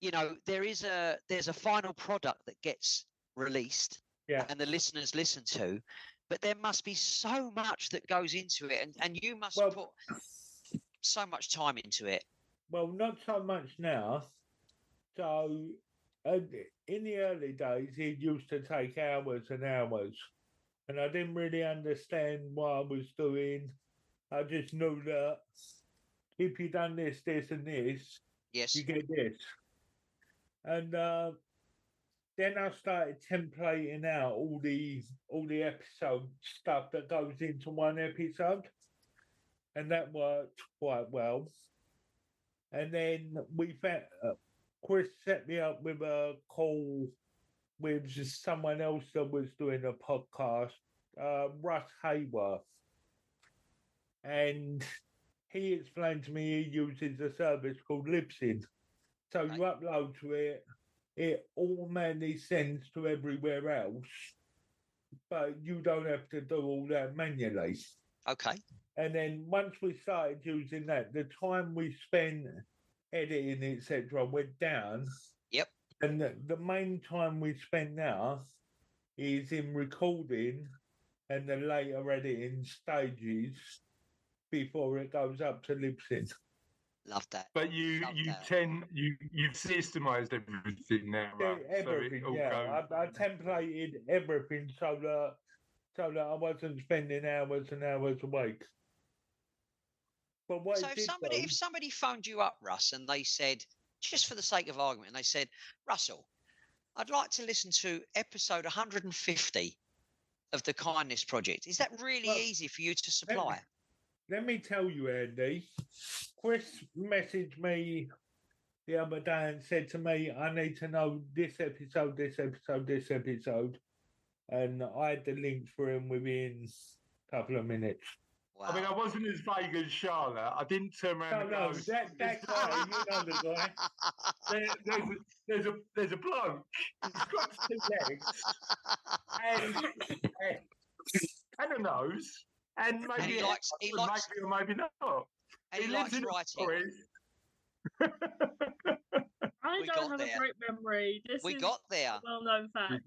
You know, there's a final product that gets released, and the listeners listen to, but there must be so much that goes into it, and you must put so much time into it. Well, not so much now. So. In the early days, it used to take hours and hours, and I didn't really understand what I was doing. I just knew that if you done this, this, and this, you get this. And then I started templating out all the episode stuff that goes into one episode, and that worked quite well. And then we found. Chris set me up with a call with someone else that was doing a podcast, Russ Hayworth. And he explained to me he uses a service called Libsyn. So you upload to it, it automatically sends to everywhere else, but you don't have to do all that manually. Okay. And then once we started using that, the time we spent editing, etc., went down. Yep. And the main time we spend now is in recording and the later editing stages before it goes up to Libsyn. Love that. But you've systemised everything now, right? Everything, so I templated everything so that I wasn't spending hours and hours a week. So if somebody phoned you up, Russ, and they said, just for the sake of argument, they said, Russell, I'd like to listen to episode 150 of the Kindness Project. Is that really easy for you to supply? let me tell you, Andy. Chris messaged me the other day and said to me, I need to know this episode, this episode, this episode. And I had the links for him within a couple of minutes. Wow. I mean, I wasn't as vague as Charlotte. I didn't turn around and go, that guy, you know the guy. There's a bloke. He's got two legs and a nose, and maybe And he likes, maybe or maybe not. And he likes writing. I don't have a great memory. We got there. Well-known fact.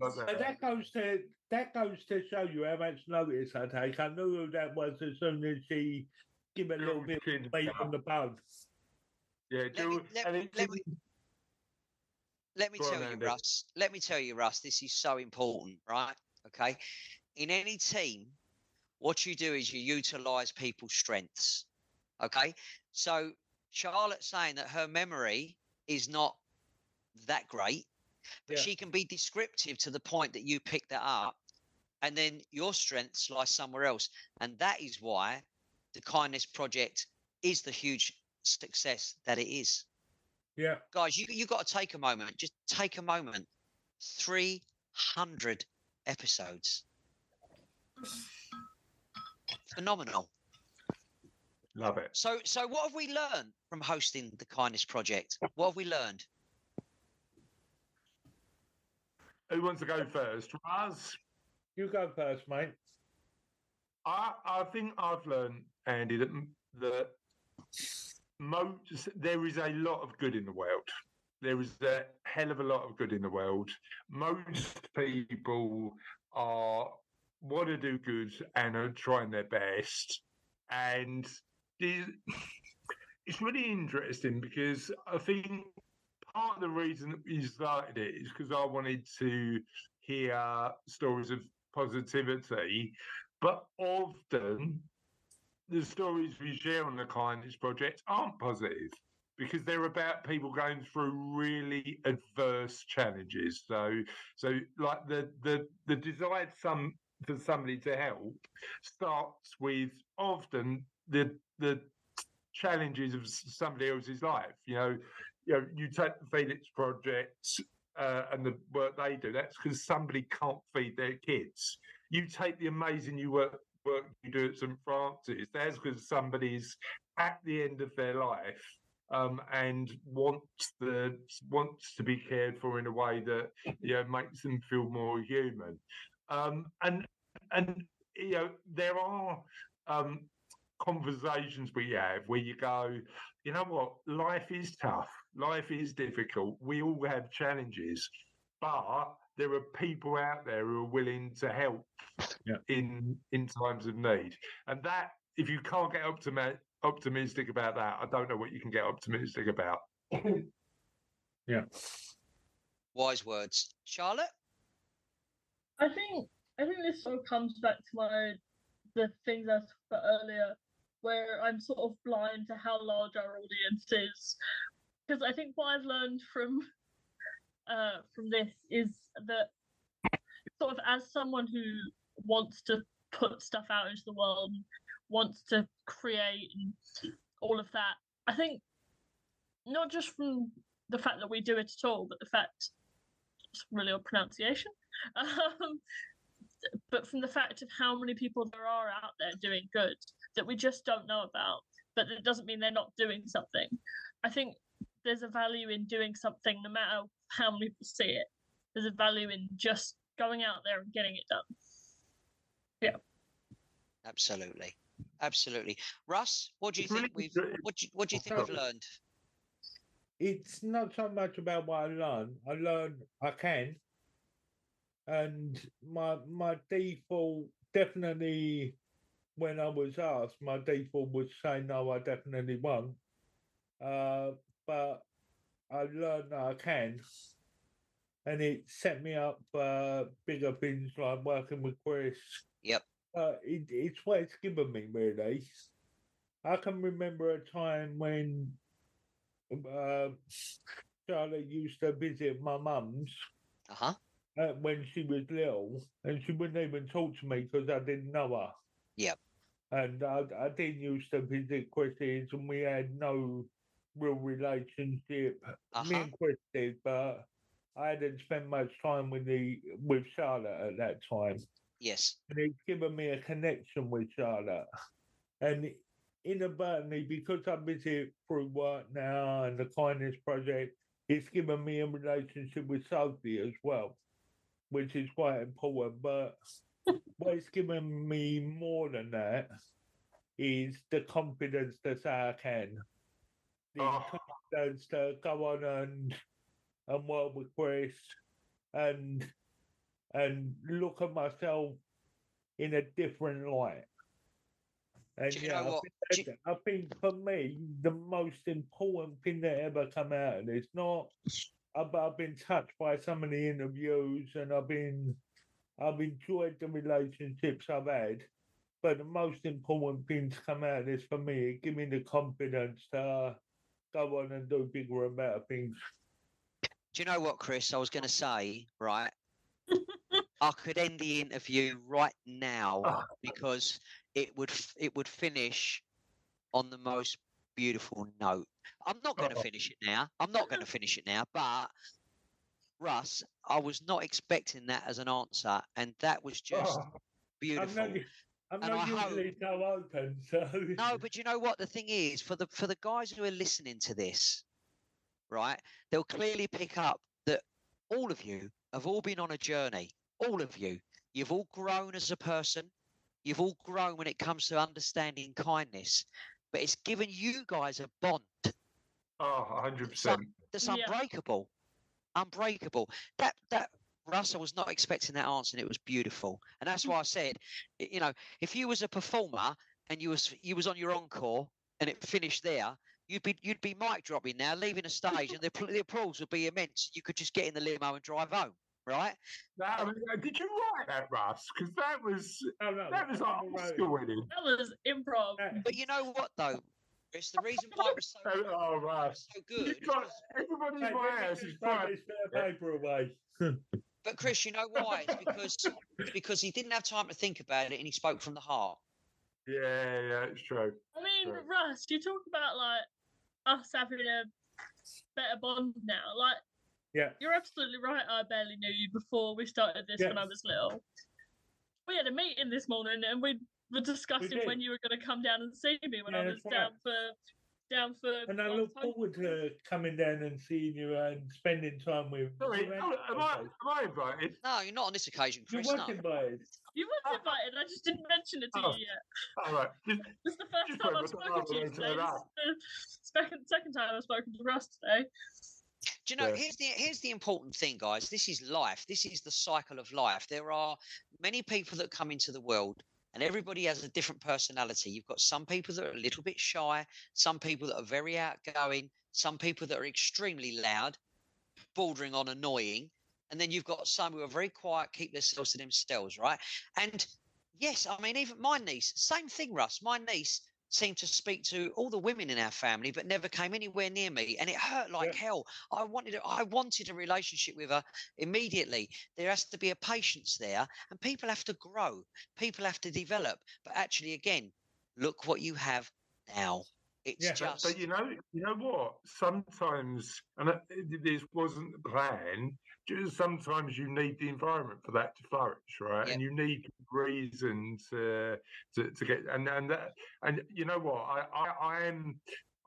That goes to show you how much notice I take. I knew who that was as soon as she gave a little bit of weight on the bone. Yeah, let me tell you, Russ. Let me tell you, Russ. This is so important, right? Okay. In any team, what you do is you utilise people's strengths. Okay. So Charlotte's saying that her memory is not that great, but she can be descriptive to the point that you pick that up, and then your strengths lie somewhere else. And that is why the Kindness Project is the huge success that it is. Yeah. Guys, you got to take a moment. Just take a moment. 300 episodes. Phenomenal. Love it. So what have we learned from hosting the Kindness Project? What have we learned? Who wants to go first? Raz? You go first, mate. I think I've learned, Andy, that there is a lot of good in the world. There is a hell of a lot of good in the world. Most people want to do good and are trying their best. And it's really interesting because I think part of the reason that we started it is because I wanted to hear stories of positivity, but often the stories we share on the Kindness Project aren't positive because they're about people going through really adverse challenges. So like the desire for somebody to help starts with often the challenges of somebody else's life. You take the Felix Project and the work they do. That's because somebody can't feed their kids. You take the amazing work you do at St Francis. That's because somebody's at the end of their life and wants to be cared for in a way that makes them feel more human. And there are conversations we have where you go, you know what, life is tough, life is difficult, we all have challenges, but there are people out there who are willing to help in times of need. And that, if you can't get optimistic about that, I don't know what you can get optimistic about. Yeah. Wise words. Charlotte? I think this sort of comes back to the things I talked about earlier, where I'm sort of blind to how large our audience is. Because I think what I've learned from this is that sort of as someone who wants to put stuff out into the world, wants to create and all of that, I think not just from the fact that we do it at all, but the fact it's really odd pronunciation. But from the fact of how many people there are out there doing good that we just don't know about, but it doesn't mean they're not doing something. I think there's a value in doing something no matter how many people see it. There's a value in just going out there and getting it done. Yeah. Absolutely. Russ, what do you think we've learned? It's not so much about what I learned I can. And my default, definitely, when I was asked, my default was say no, I definitely won't. But I learned that I can, and it set me up for bigger things like working with Chris. Yep. It's what it's given me, really. I can remember a time when Charlotte used to visit my mum's. Uh-huh. When she was little, and she wouldn't even talk to me because I didn't know her. Yep. and I didn't used to visit Chris's, and we had no real relationship. Me and Chris did, but I hadn't spent much time with Charlotte at that time. Yes. And it's given me a connection with Charlotte. And inadvertently, because I visit through work now and the Kindness Project, it's given me a relationship with Sophie as well, which is quite important. But what it's given me more than that is the confidence to say I can. The confidence to go on and work with Chris and look at myself in a different light. And do you know what? I think for me, the most important thing that ever come out of this, not I've been touched by some of the interviews and I've enjoyed the relationships I've had, but the most important thing to come out of this for me, give me the confidence to go on and do bigger and better things. Do you know what, Chris? I was going to say, right? I could end the interview right now because it would finish on the most beautiful note. I'm not going to finish it now. But Russ, I was not expecting that as an answer, and that was just beautiful. I'm not usually so open, so no. But you know what? The thing is, for the guys who are listening to this, right? They'll clearly pick up that all of you have all been on a journey. All of you. You've all grown as a person. You've all grown when it comes to understanding kindness. But it's given you guys a bond. 100%. That's unbreakable. Unbreakable. That Russ, I was not expecting that answer, and it was beautiful. And that's why I said, you know, if you was a performer and you was on your encore and it finished there, you'd be mic dropping now, leaving a stage, and the applause would be immense. You could just get in the limo and drive home, right? I mean, did you write that, Russ? Because that was Oscar winning. That was improv. But you know what though? It's the reason why it was so good. Everybody in my house is trying to paper away. But Chris, you know why? It's because he didn't have time to think about it, and he spoke from the heart. Yeah, it's true. I mean, Russ, you talk about like us having a better bond now. Like, you're absolutely right. I barely knew you before we started this when I was little. We had a meeting this morning, and we were discussing when you were going to come down and see me when I was down for. And I look forward to coming down and seeing you and spending time with. Sorry, am I invited? No, you're not on this occasion, Chris. You weren't invited. You weren't invited. I just didn't mention it to you yet. All right. It's the first time I've spoken to you today. This is the second time I've spoken to Russ today. Do you know, here's the important thing, guys. This is life. This is the cycle of life. There are many people that come into the world, and everybody has a different personality. You've got some people that are a little bit shy, some people that are very outgoing, some people that are extremely loud, bordering on annoying, and then you've got some who are very quiet, keep themselves to themselves, right? And yes, I mean, even my niece, same thing, Russ. My niece seemed to speak to all the women in our family, but never came anywhere near me, and it hurt like hell. I wanted a relationship with her immediately. There has to be a patience there, and people have to grow. People have to develop. But actually, again, look what you have now. It's just. But you know what? Sometimes, and this wasn't the plan. Just sometimes you need the environment for that to flourish, right? Yep. And you need reason to get and you know what?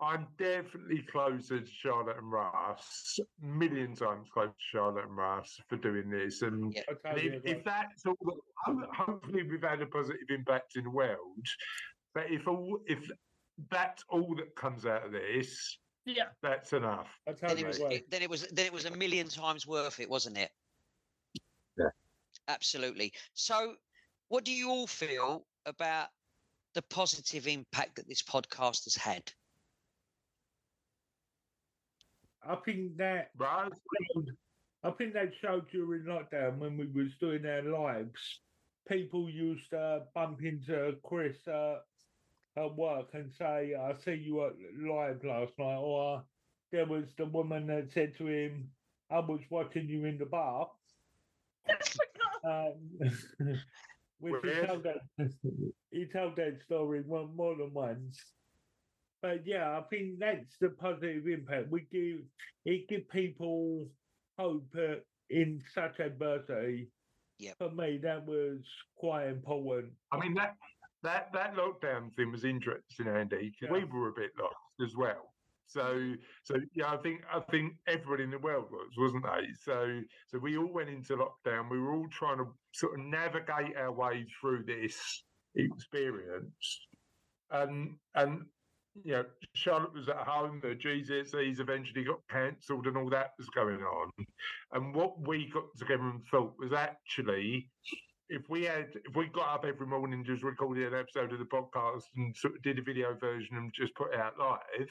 I'm definitely closer to Charlotte and Russ, million times closer to Charlotte and Russ for doing this. And if that's all, hopefully we've had a positive impact in the world. But if that's all that comes out of this, that's enough. Then it was a million times worth it, wasn't it? Yeah, absolutely. So, what do you all feel about the positive impact that this podcast has had? I think that showed during lockdown when we was doing our lives. People used to bump into Chris at work and say, I see you at live last night, or there was the woman that said to him, I was watching you in the bar. which he told that story more than once. But yeah, I think that's the positive impact. It give people hope in such adversity. Yep. For me, that was quite important. I mean, that lockdown thing was interesting, Andy, because we were a bit lost as well. So yeah, I think everybody in the world wasn't they? So we all went into lockdown. We were all trying to sort of navigate our way through this experience, and you know, Charlotte was at home. The GCSEs eventually got cancelled, and all that was going on. And what we got together and thought was actually, if we got up every morning and just recorded an episode of the podcast and sort of did a video version and just put it out live,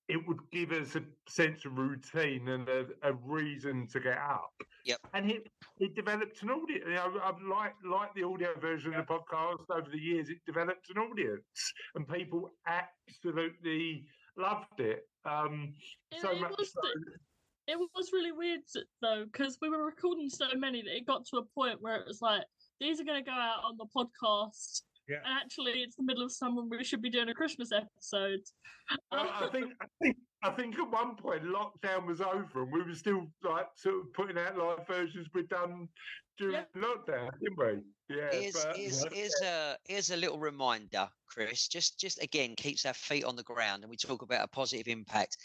it would give us a sense of routine and a reason to get up. Yep. And it developed an audience. You know, I've liked the audio version of the podcast over the years. It developed an audience, and people absolutely loved it. It was really weird though, because we were recording so many that it got to a point where it was like, these are going to go out on the podcast. Yeah. And actually, it's the middle of summer. We should be doing a Christmas episode. I think at one point lockdown was over, and we were still like sort of putting out live versions we'd done during lockdown, didn't we? Yeah. Here's a little reminder, Chris. Just again keeps our feet on the ground, and we talk about a positive impact.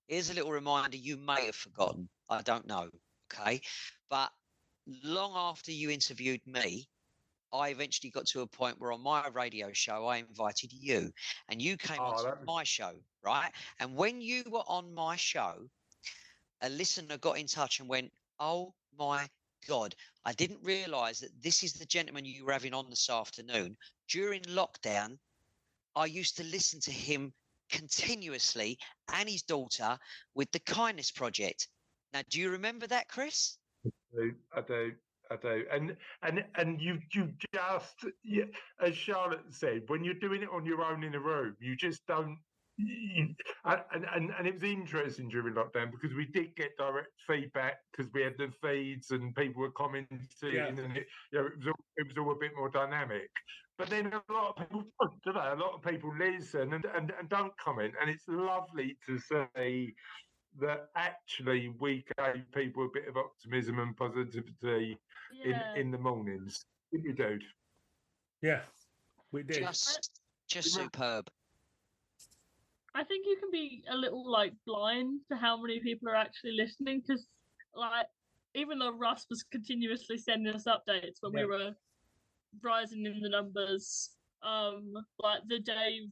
Here's a little reminder you may have forgotten. I don't know. Okay, but long after you interviewed me, I eventually got to a point where on my radio show, I invited you, and you came on my show, right? And when you were on my show, a listener got in touch and went, "Oh my God, I didn't realise that this is the gentleman you were having on this afternoon. During lockdown, I used to listen to him continuously and his daughter with the Kindness Project." Now, do you remember that, Chris? I do. And you just, as Charlotte said, when you're doing it on your own in a room, you just don't. And it was interesting during lockdown because we did get direct feedback because we had the feeds and people were commenting, and it was all a bit more dynamic. But then a lot of people don't, a lot of people listen and don't comment, and it's lovely to see that actually we gave people a bit of optimism and positivity in the mornings. Didn't you, dude? Yeah, we did. Just superb. I think you can be a little like blind to how many people are actually listening, because like even though Russ was continuously sending us updates when we were rising in the numbers, like the Dave,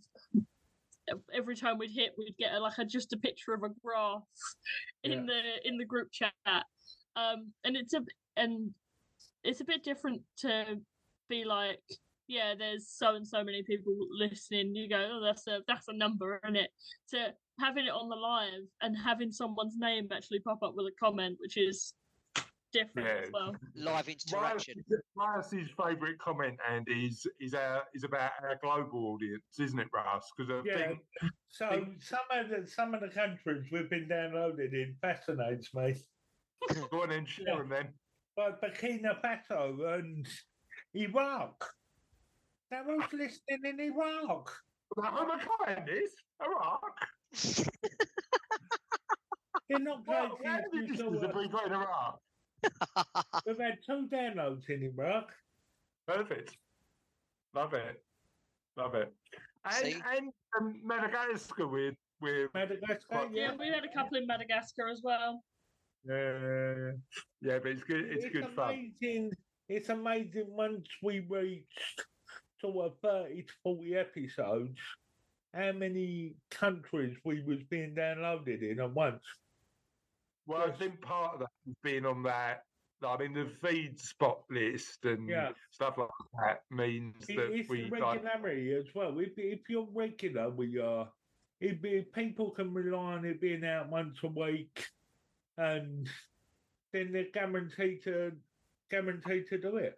every time we'd hit, we'd get just a picture of a graph in the group chat, and it's a bit different to be like, yeah, there's so and so many people listening. You go, oh, that's a number, isn't it? To having it on the live and having someone's name actually pop up with a comment, which is different as well. Live interaction. Russ's favourite comment, Andy, is about our global audience, isn't it, Russ? Because some of the countries we've been downloaded in fascinates me. Go on and share them then. Like Burkina Faso and Iraq. They're all listening in Iraq. Oh my kindness, Iraq. You're not How many listeners have we got in Iraq? We've had 2 downloads in Iraq. Perfect. Love it. And Madagascar with Madagascar. Yeah, we had a couple in Madagascar as well. Yeah, but it's good. It's good amazing. Fun. It's amazing once we reached sort of 30 to 40 episodes, how many countries we was being downloaded in at once. Well, I think part of that is being on that. I mean, the feed spot list and stuff like that means it's we the regularity as well. If you're regular, we are. People can rely on it being out once a week, and then they're guaranteed to do it.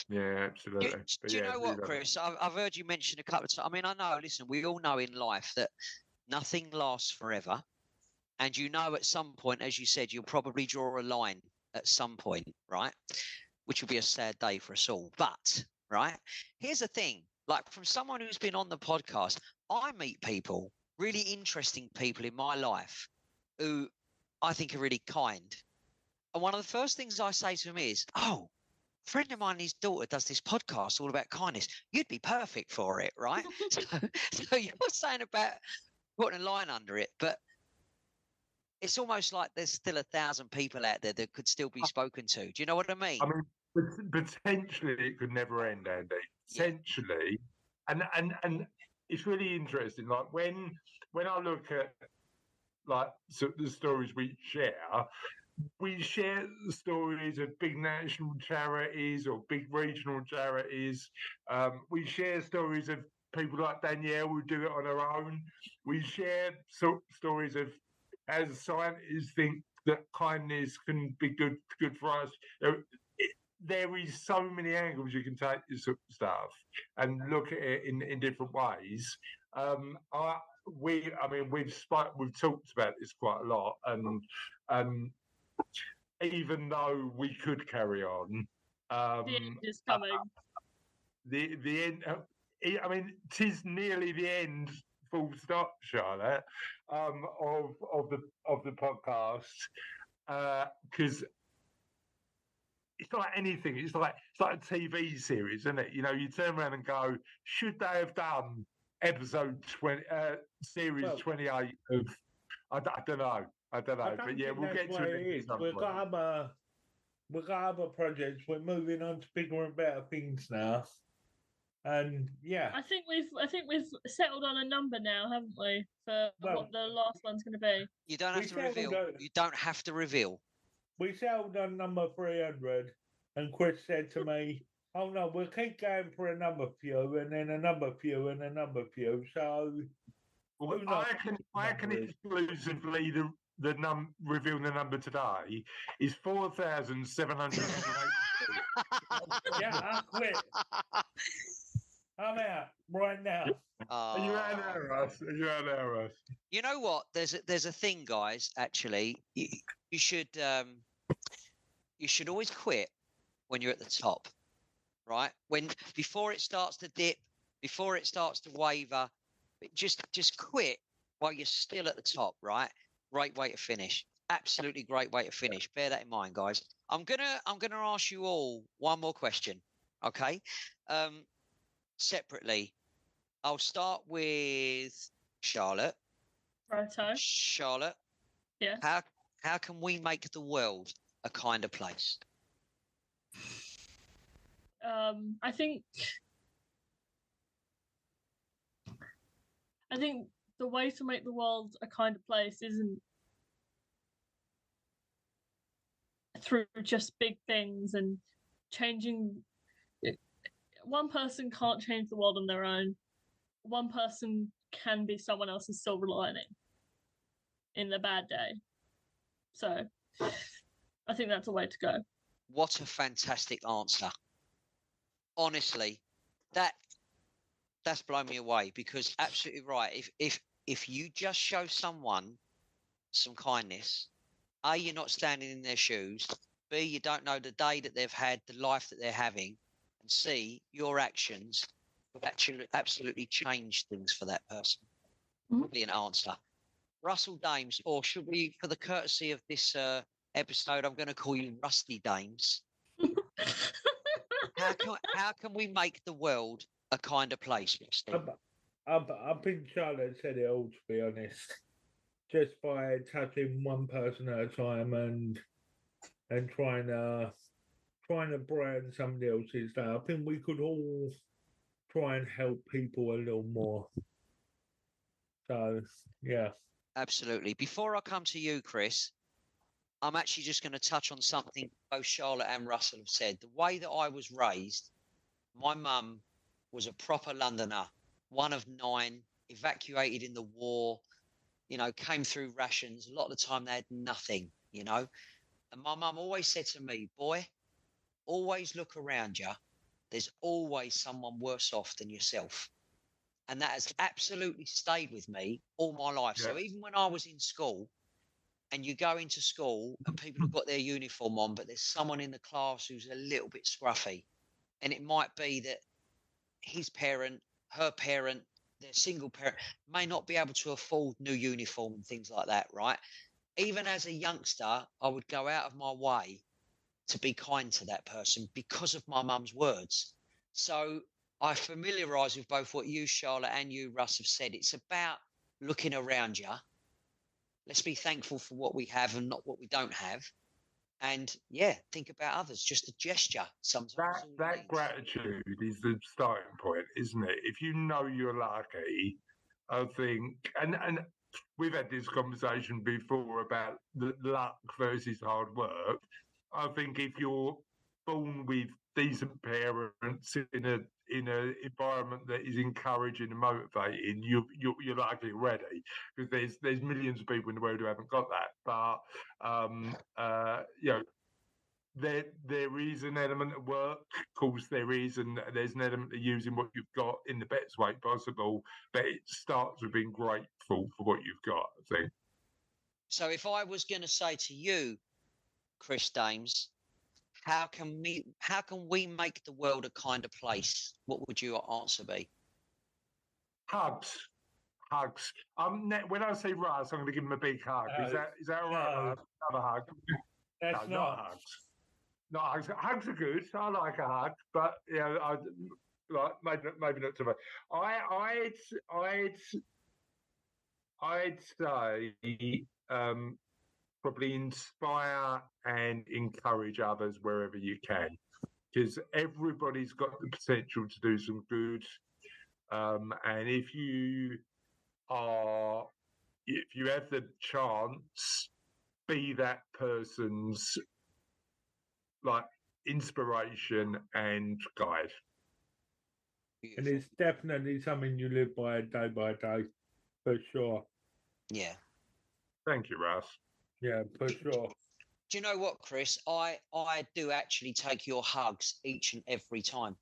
Yeah, absolutely. Do you know what, Chris? I've heard you mention a couple of times. I mean, I know. Listen, we all know in life that nothing lasts forever. And you know, at some point, as you said, you'll probably draw a line at some point, right? which will be a sad day for us all. But, right, here's the thing. Like, from someone who's been on the podcast, I meet people, really interesting people in my life who I think are really kind. And one of the first things I say to them is, oh, a friend of mine, his daughter does this podcast all about kindness. You'd be perfect for it, right? So you're saying about putting a line under it, but it's almost like there's still 1,000 people out there that could still be spoken to. Do you know what I mean? I mean, potentially it could never end, Andy. Potentially, and it's really interesting. Like when I look at like the stories we share the stories of big national charities or big regional charities. We share stories of people like Danielle who do it on her own. We share stories of as scientists think that kindness can be good for us. There is so many angles you can take this sort of stuff and look at it in different ways. We've talked about this quite a lot, and even though we could carry on, the end is coming. The end. I mean, 'tis nearly the end. Full stop, Charlotte. Of the podcast, because it's like anything. It's like a TV series, isn't it? You know, you turn around and go, should they have done episode 20, series 28 of? I don't know. But yeah, we'll get to it. We've got other projects. We're moving on to bigger and better things now. And yeah, I think we've settled on a number now, haven't we? For what the last one's going to be. You don't have to reveal. You don't have to reveal. We settled on number 300, and Chris said to me, "Oh no, we'll keep going for a number few, and then a number few, and a number few." So, I can exclusively reveal the number today is 4,782. Yeah, I quit. I'm out right now. Are you out there, Russ? You know what? There's a thing, guys. Actually, you should always quit when you're at the top, right? Before it starts to dip, before it starts to waver, just quit while you're still at the top, right? Great way to finish. Absolutely great way to finish. Bear that in mind, guys. I'm gonna ask you all one more question, okay? Separately, I'll start with Charlotte. Righto. Charlotte. Yes. How can we make the world a kinder place? I think the way to make the world a kinder place isn't through just big things and changing. One person can't change the world on their own. One person can be someone else's silver lining in the bad day. So I think that's the way to go. What a fantastic answer. Honestly, that's blown me away, because absolutely right. If you just show someone some kindness, A, you're not standing in their shoes. B, you don't know the day that they've had, the life that they're having. And C, your actions would actually absolutely change things for that person. Brilliant answer. Russell Dames, or should we, for the courtesy of this episode, I'm going to call you Rusty Dames. How can we make the world a kinder place, Rusty? I think Charlotte said it all, to be honest. Just by touching one person at a time and trying to brighten somebody else's day. I think we could all try and help people a little more. So, yeah. Absolutely. Before I come to you, Chris, I'm actually just going to touch on something both Charlotte and Russell have said. The way that I was raised, my mum was a proper Londoner, one of 9, evacuated in the war, came through rations. A lot of the time they had nothing, And my mum always said to me, boy, always look around you. There's always someone worse off than yourself. And that has absolutely stayed with me all my life. Yeah. So even when I was in school, and you go into school and people have got their uniform on, but there's someone in the class who's a little bit scruffy. And it might be that his parent, her parent, their single parent may not be able to afford new uniform and things like that, right? Even as a youngster, I would go out of my way to be kind to that person because of my mum's words. So I familiarise with both what you, Charlotte, and you, Russ, have said. It's about looking around you. Let's be thankful for what we have and not what we don't have. And yeah, think about others. Just a gesture sometimes. That gratitude is the starting point, isn't it? If you know you're lucky, I think, and we've had this conversation before about the luck versus hard work. I think if you're born with decent parents in a environment that is encouraging and motivating, you're likely already, because there's millions of people in the world who haven't got that. But there is an element of work, of course there is, and there's an element of using what you've got in the best way possible. But it starts with being grateful for what you've got, I think. So if I was going to say to you, Chris Dames, how can we make the world a kinder place? What would your answer be? Hugs. When I say Russ, I'm going to give him a big hug. Is that all right, Russ? Have a hug. That's not hugs. Not hugs. Hugs are good. I like a hug, but maybe not too much. I'd say probably inspire and encourage others wherever you can, because everybody's got the potential to do some good. And if you have the chance, be that person's inspiration and guide. Beautiful. And it's definitely something you live by day, for sure. Yeah. Thank you, Russ. Yeah, for sure. Do you know what, Chris? I do actually take your hugs each and every time.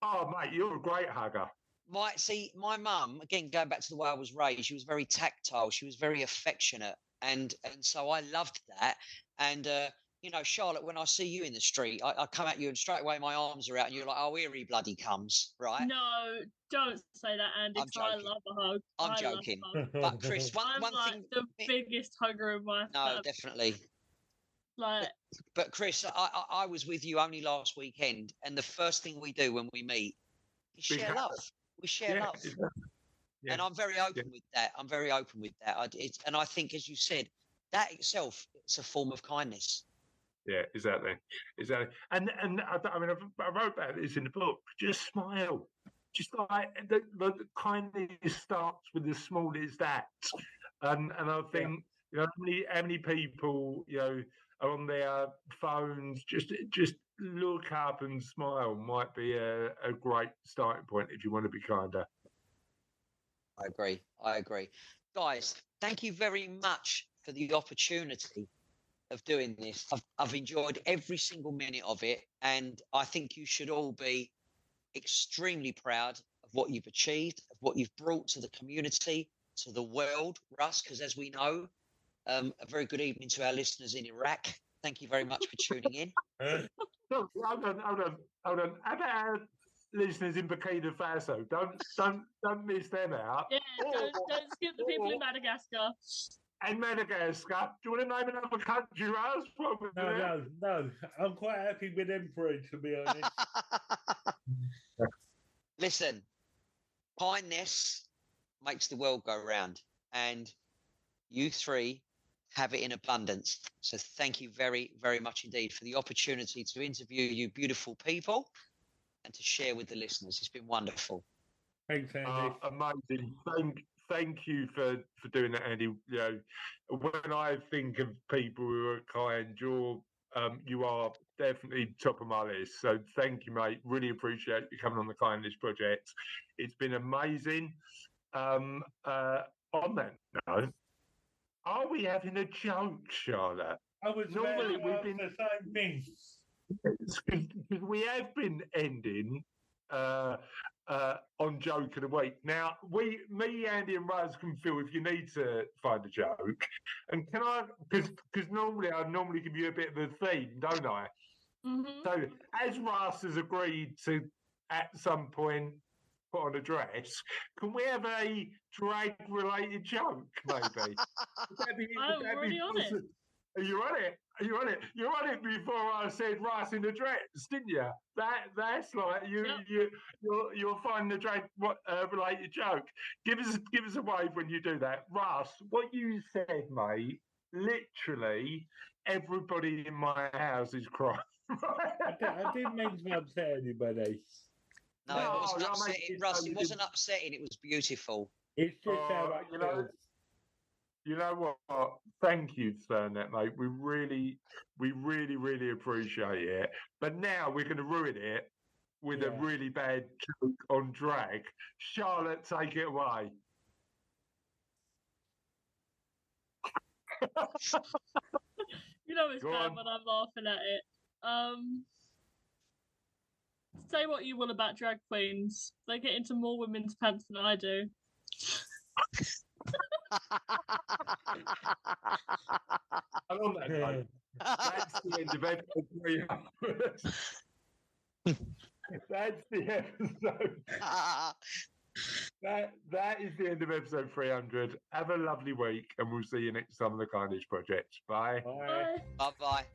Oh, mate, you're a great hugger. My mum, again, going back to the way I was raised, she was very tactile. She was very affectionate. And so I loved that. And, Charlotte, when I see you in the street, I come at you and straight away my arms are out and you're like, oh, here he bloody comes, right? No, don't say that, Andy. I love a hug. I'm joking. But Chris, one thing... the biggest hugger in my No, definitely. But Chris, I was with you only last weekend, and the first thing we do when we meet is share love. We share love. Yeah. And I'm very open with that. And I think, as you said, that itself, it's a form of kindness. Yeah, exactly. And I wrote about this in the book. Just smile. Just like the kindness starts with the smallest acts. And I think how many people are on their phones. Just look up and smile might be a great starting point if you want to be kinder. I agree. Guys, thank you very much for the opportunity of doing this. I've enjoyed every single minute of it, and I think you should all be extremely proud of what you've achieved, of what you've brought to the community, to the world, Russ, because as we know, a very good evening to our listeners in Iraq. Thank you very much for tuning in. Hold on. How about our listeners in Burkina Faso? Don't miss them out. Yeah, don't skip the people in Madagascar. And Madagascar. Do you want to name another country, Russ? No. I'm quite happy with them three, to be honest. Listen, kindness makes the world go round, and you three have it in abundance. So thank you very, very much indeed for the opportunity to interview you beautiful people and to share with the listeners. It's been wonderful. Thanks, Andy. Amazing. Thank you for doing that, Andy. When I think of people who are kind, you are definitely top of my list. So thank you, mate. Really appreciate you coming on the Kindness Project. It's been amazing. On that note, are we having a joke, Charlotte? Normally we've been the same thing. Because we have been ending on joke of the week. Now, me, Andy, and Rose can feel if you need to find a joke. And can I? Because normally I give you a bit of a theme, don't I? Mm-hmm. So, as Russ has agreed to at some point put on a dress, can we have a drag-related joke, maybe? I'm already on it. Are you on it? Are you on it? You're on it before I said Russ in the dress, didn't you? That's like you'll find the drag related joke. Give us a wave when you do that, Russ. What you said, mate. Literally, everybody in my house is crying. I didn't mean to upset anybody. No, it wasn't upsetting, Russ. It wasn't upsetting. It was beautiful. It's just how I feel. You know what? Thank you for saying that, mate. We really, really appreciate it. But now we're going to ruin it with a really bad joke on drag. Charlotte, take it away. You know it's bad when I'm laughing at it. Say what you will about drag queens. They get into more women's pants than I do. And on that note, that's the end of episode 300. That's the episode. That is the end of episode 300. Have a lovely week, and we'll see you next time on the Kindness Project. Bye. Bye. Bye-bye.